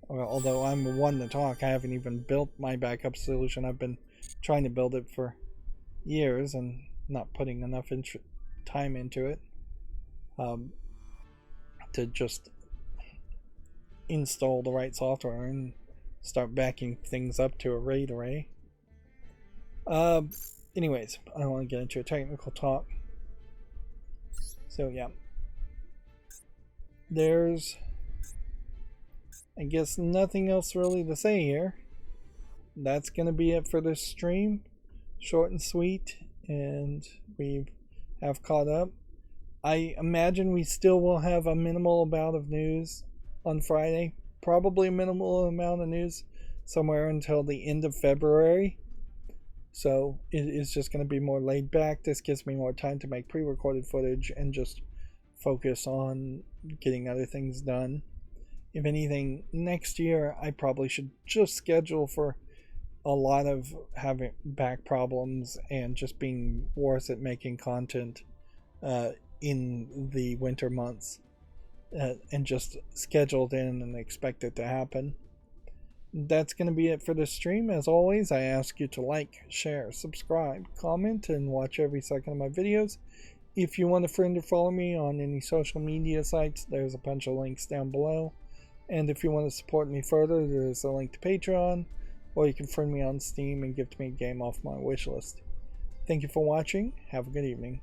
Although I'm one to talk, I haven't even built my backup solution. I've been trying to build it for years and not putting enough time into it to just install the right software and start backing things up to a RAID array. Anyways, I don't want to get into a technical talk. So yeah, there's, I guess, nothing else really to say here. That's gonna be it for this stream. Short and sweet, and we have caught up. I imagine we still will have a minimal amount of news on Friday. Probably a minimal amount of news somewhere until the end of February. So it is just going to be more laid back. This gives me more time to make pre-recorded footage and just focus on getting other things done. If anything, next year I probably should just schedule for a lot of having back problems and just being worse at making content in the winter months and just schedule it in and expect it to happen. That's going to be it for this stream. As always, I ask you to like, share, subscribe, comment, and watch every second of my videos. If you want to friend or follow me on any social media sites, there's a bunch of links down below. And if you want to support me further, there's a link to Patreon, or you can friend me on Steam and gift me a game off my wishlist. Thank you for watching. Have a good evening.